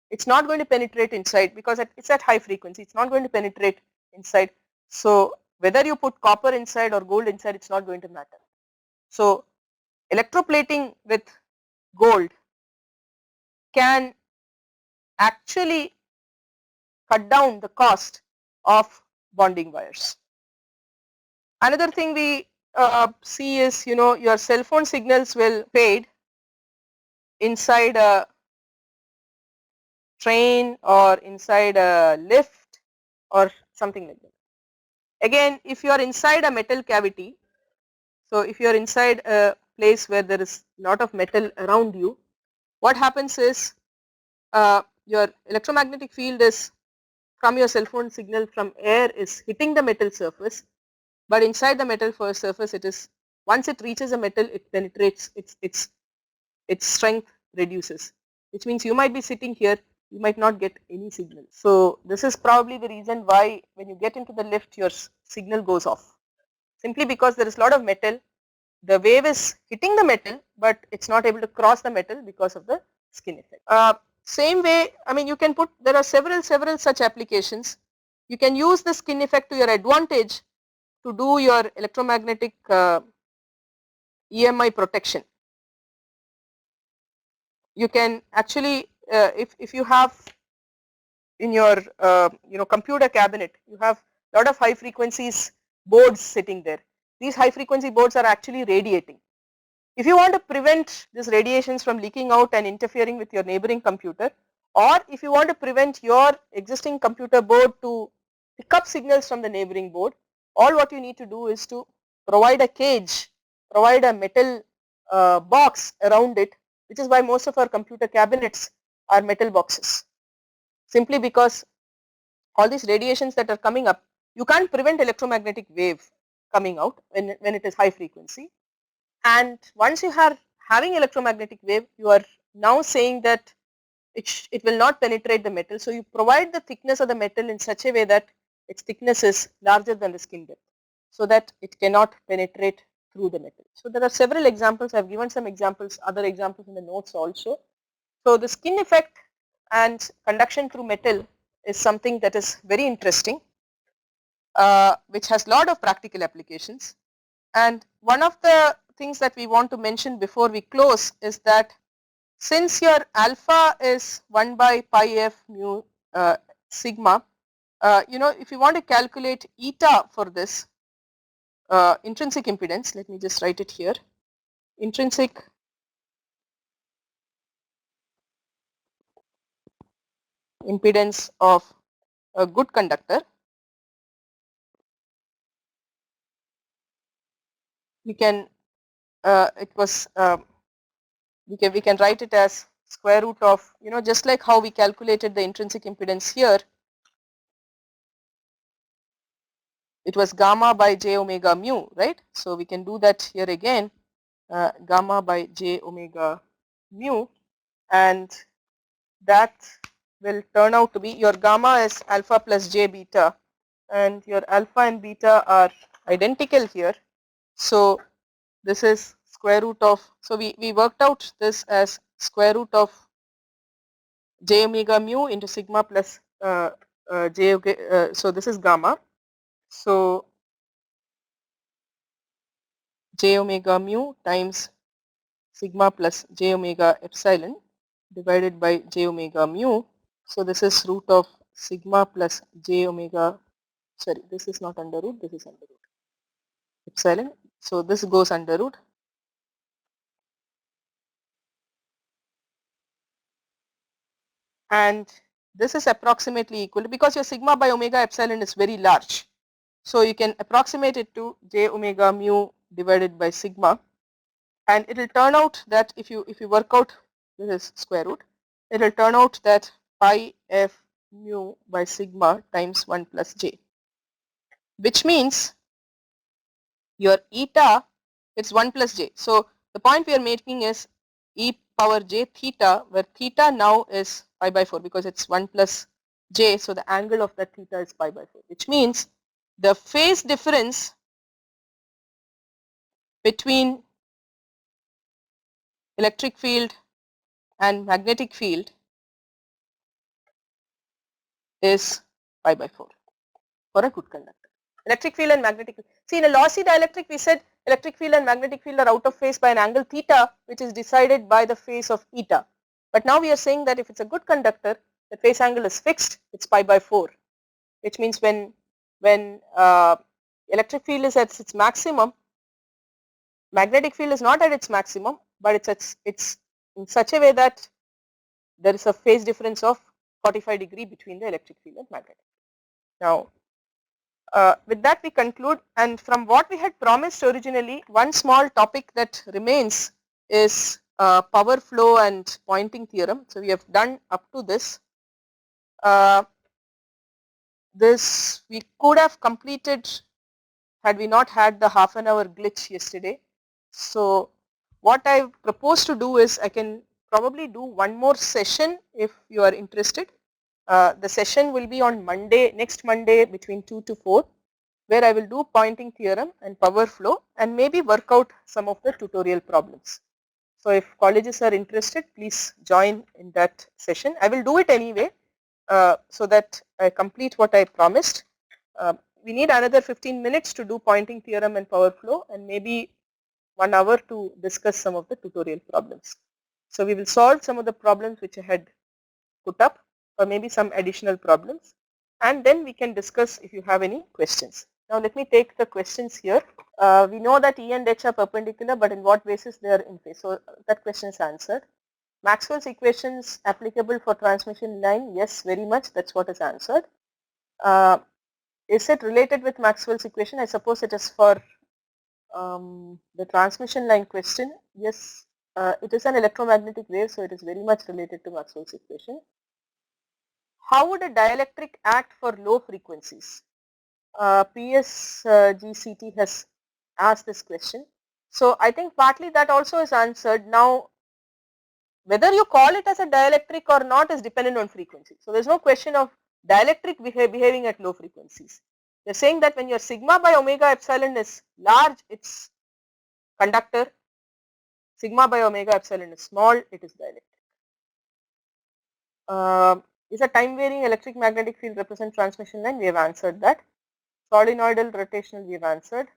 It's not going to penetrate inside because it's at high frequency, it's not going to penetrate inside. So whether you put copper inside or gold inside, it's not going to matter. So electroplating with gold can actually cut down the cost of bonding wires. Another thing we see is, your cell phone signals will fade inside a train or inside a lift or something like that. Again, if you are inside a metal cavity, so if you are inside a place where there is a lot of metal around you, what happens is your electromagnetic field is from your cell phone signal from air is hitting the metal surface, but inside the metal surface it is, once it reaches a metal, it penetrates, its strength reduces, which means you might be sitting here, you might not get any signal. So this is probably the reason why when you get into the lift your signal goes off, simply because there is a lot of metal, the wave is hitting the metal but it's not able to cross the metal because of the skin effect. Same way, I mean, you can put, there are several such applications. You can use the skin effect to your advantage to do your electromagnetic EMI protection. You can actually, if you have in your computer cabinet, you have a lot of high frequencies boards sitting there. These high frequency boards are actually radiating. If you want to prevent these radiations from leaking out and interfering with your neighboring computer, or if you want to prevent your existing computer board to pick up signals from the neighboring board, all what you need to do is to provide a cage, provide a metal box around it, which is why most of our computer cabinets are metal boxes. Simply because all these radiations that are coming up, you can't prevent electromagnetic wave coming out when it is high frequency. And once you are having electromagnetic wave, you are now saying that it will not penetrate the metal. So you provide the thickness of the metal in such a way that its thickness is larger than the skin depth, so that it cannot penetrate through the metal. So there are several examples. I have given some examples, other examples in the notes also. So the skin effect and conduction through metal is something that is very interesting, which has a lot of practical applications. And one of the things that we want to mention before we close is that since your alpha is 1 by pi f mu sigma, if you want to calculate eta for this intrinsic impedance, let me just write it here, intrinsic impedance of a good conductor, we can we can write it as square root of, just like how we calculated the intrinsic impedance here, it was gamma by j omega mu, right? So we can do that here again, gamma by j omega mu, and that will turn out to be, your gamma is alpha plus j beta, and your alpha and beta are identical here. So this is square root of, so we worked out this as square root of j omega mu into sigma plus so this is gamma. So j omega mu times sigma plus j omega epsilon divided by j omega mu. So this is root of sigma plus j omega, sorry, this is not under root, this is under root epsilon. So this goes under root, and this is approximately equal because your sigma by omega epsilon is very large. So you can approximate it to j omega mu divided by sigma, and it will turn out that if you work out, this is square root, it will turn out that pi f mu by sigma times 1 plus j, which means your eta, it's 1 plus j. So the point we are making is e power j theta, where theta now is pi by 4 because it's 1 plus j. So the angle of that theta is pi by 4, which means the phase difference between electric field and magnetic field is pi by 4 for a good conductor. Electric field and magnetic field. See, in a lossy dielectric, we said electric field and magnetic field are out of phase by an angle theta, which is decided by the phase of eta. But now we are saying that if it's a good conductor, the phase angle is fixed, it's pi by 4, which means when electric field is at its maximum, magnetic field is not at its maximum, but it's in such a way that there is a phase difference of 45 degree between the electric field and magnetic field. Now, with that we conclude, and from what we had promised originally, one small topic that remains is power flow and Poynting theorem. So we have done up to this. this we could have completed had we not had the half an hour glitch yesterday. So what I propose to do is I can probably do one more session if you are interested. The session will be on Monday, next Monday between 2 to 4, where I will do pointing theorem and power flow and maybe work out some of the tutorial problems. So if colleges are interested, please join in that session. I will do it anyway so that I complete what I promised. We need another 15 minutes to do pointing theorem and power flow and maybe 1 hour to discuss some of the tutorial problems. So we will solve some of the problems which I had put up or maybe some additional problems, and then we can discuss if you have any questions. Now let me take the questions here. We know that E and H are perpendicular, but in what basis they are in phase? So that question is answered. Maxwell's equations applicable for transmission line? Yes, very much. That's what is answered. Is it related with Maxwell's equation? I suppose it is for the transmission line question. Yes, it is an electromagnetic wave, so it is very much related to Maxwell's equation. How would a dielectric act for low frequencies? PSGCT has asked this question. So I think partly that also is answered. Now whether you call it as a dielectric or not is dependent on frequency. So there is no question of dielectric behaving at low frequencies. They are saying that when your sigma by omega epsilon is large, it's conductor. Sigma by omega epsilon is small, it is dielectric. Is a time varying electric magnetic field represent transmission line? We have answered that. Solenoidal rotational we have answered.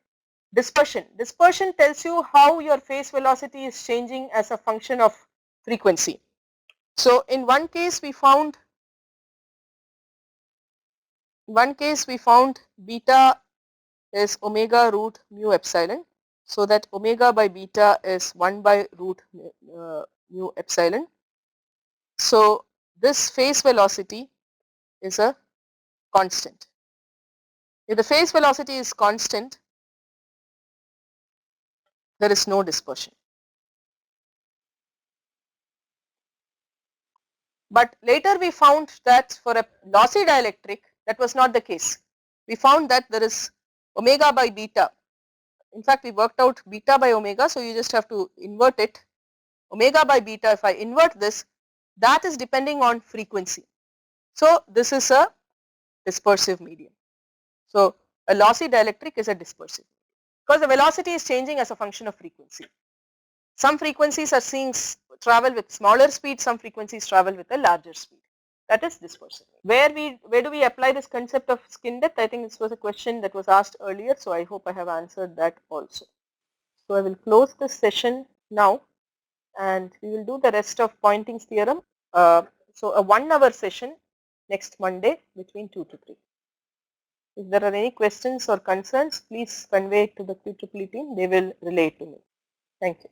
Dispersion. Dispersion tells you how your phase velocity is changing as a function of frequency. So in one case we found beta is omega root mu epsilon, so that omega by beta is 1 by root mu epsilon. So this phase velocity is a constant. If the phase velocity is constant, there is no dispersion. But later we found that for a lossy dielectric that was not the case. We found that there is omega by beta. In fact, we worked out beta by omega, so you just have to invert it. Omega by beta, if I invert this, that is depending on frequency. So this is a dispersive medium. So a lossy dielectric is a dispersive because the velocity is changing as a function of frequency. Some frequencies are seeing travel with smaller speed, some frequencies travel with a larger speed. That is dispersive. Where do we apply this concept of skin depth? I think this was a question that was asked earlier, so I hope I have answered that also. So I will close this session now and we will do the rest of Poynting's theorem. So a 1 hour session next Monday between 2 to 3. If there are any questions or concerns, please convey it to the QEEE team. They will relay to me. Thank you.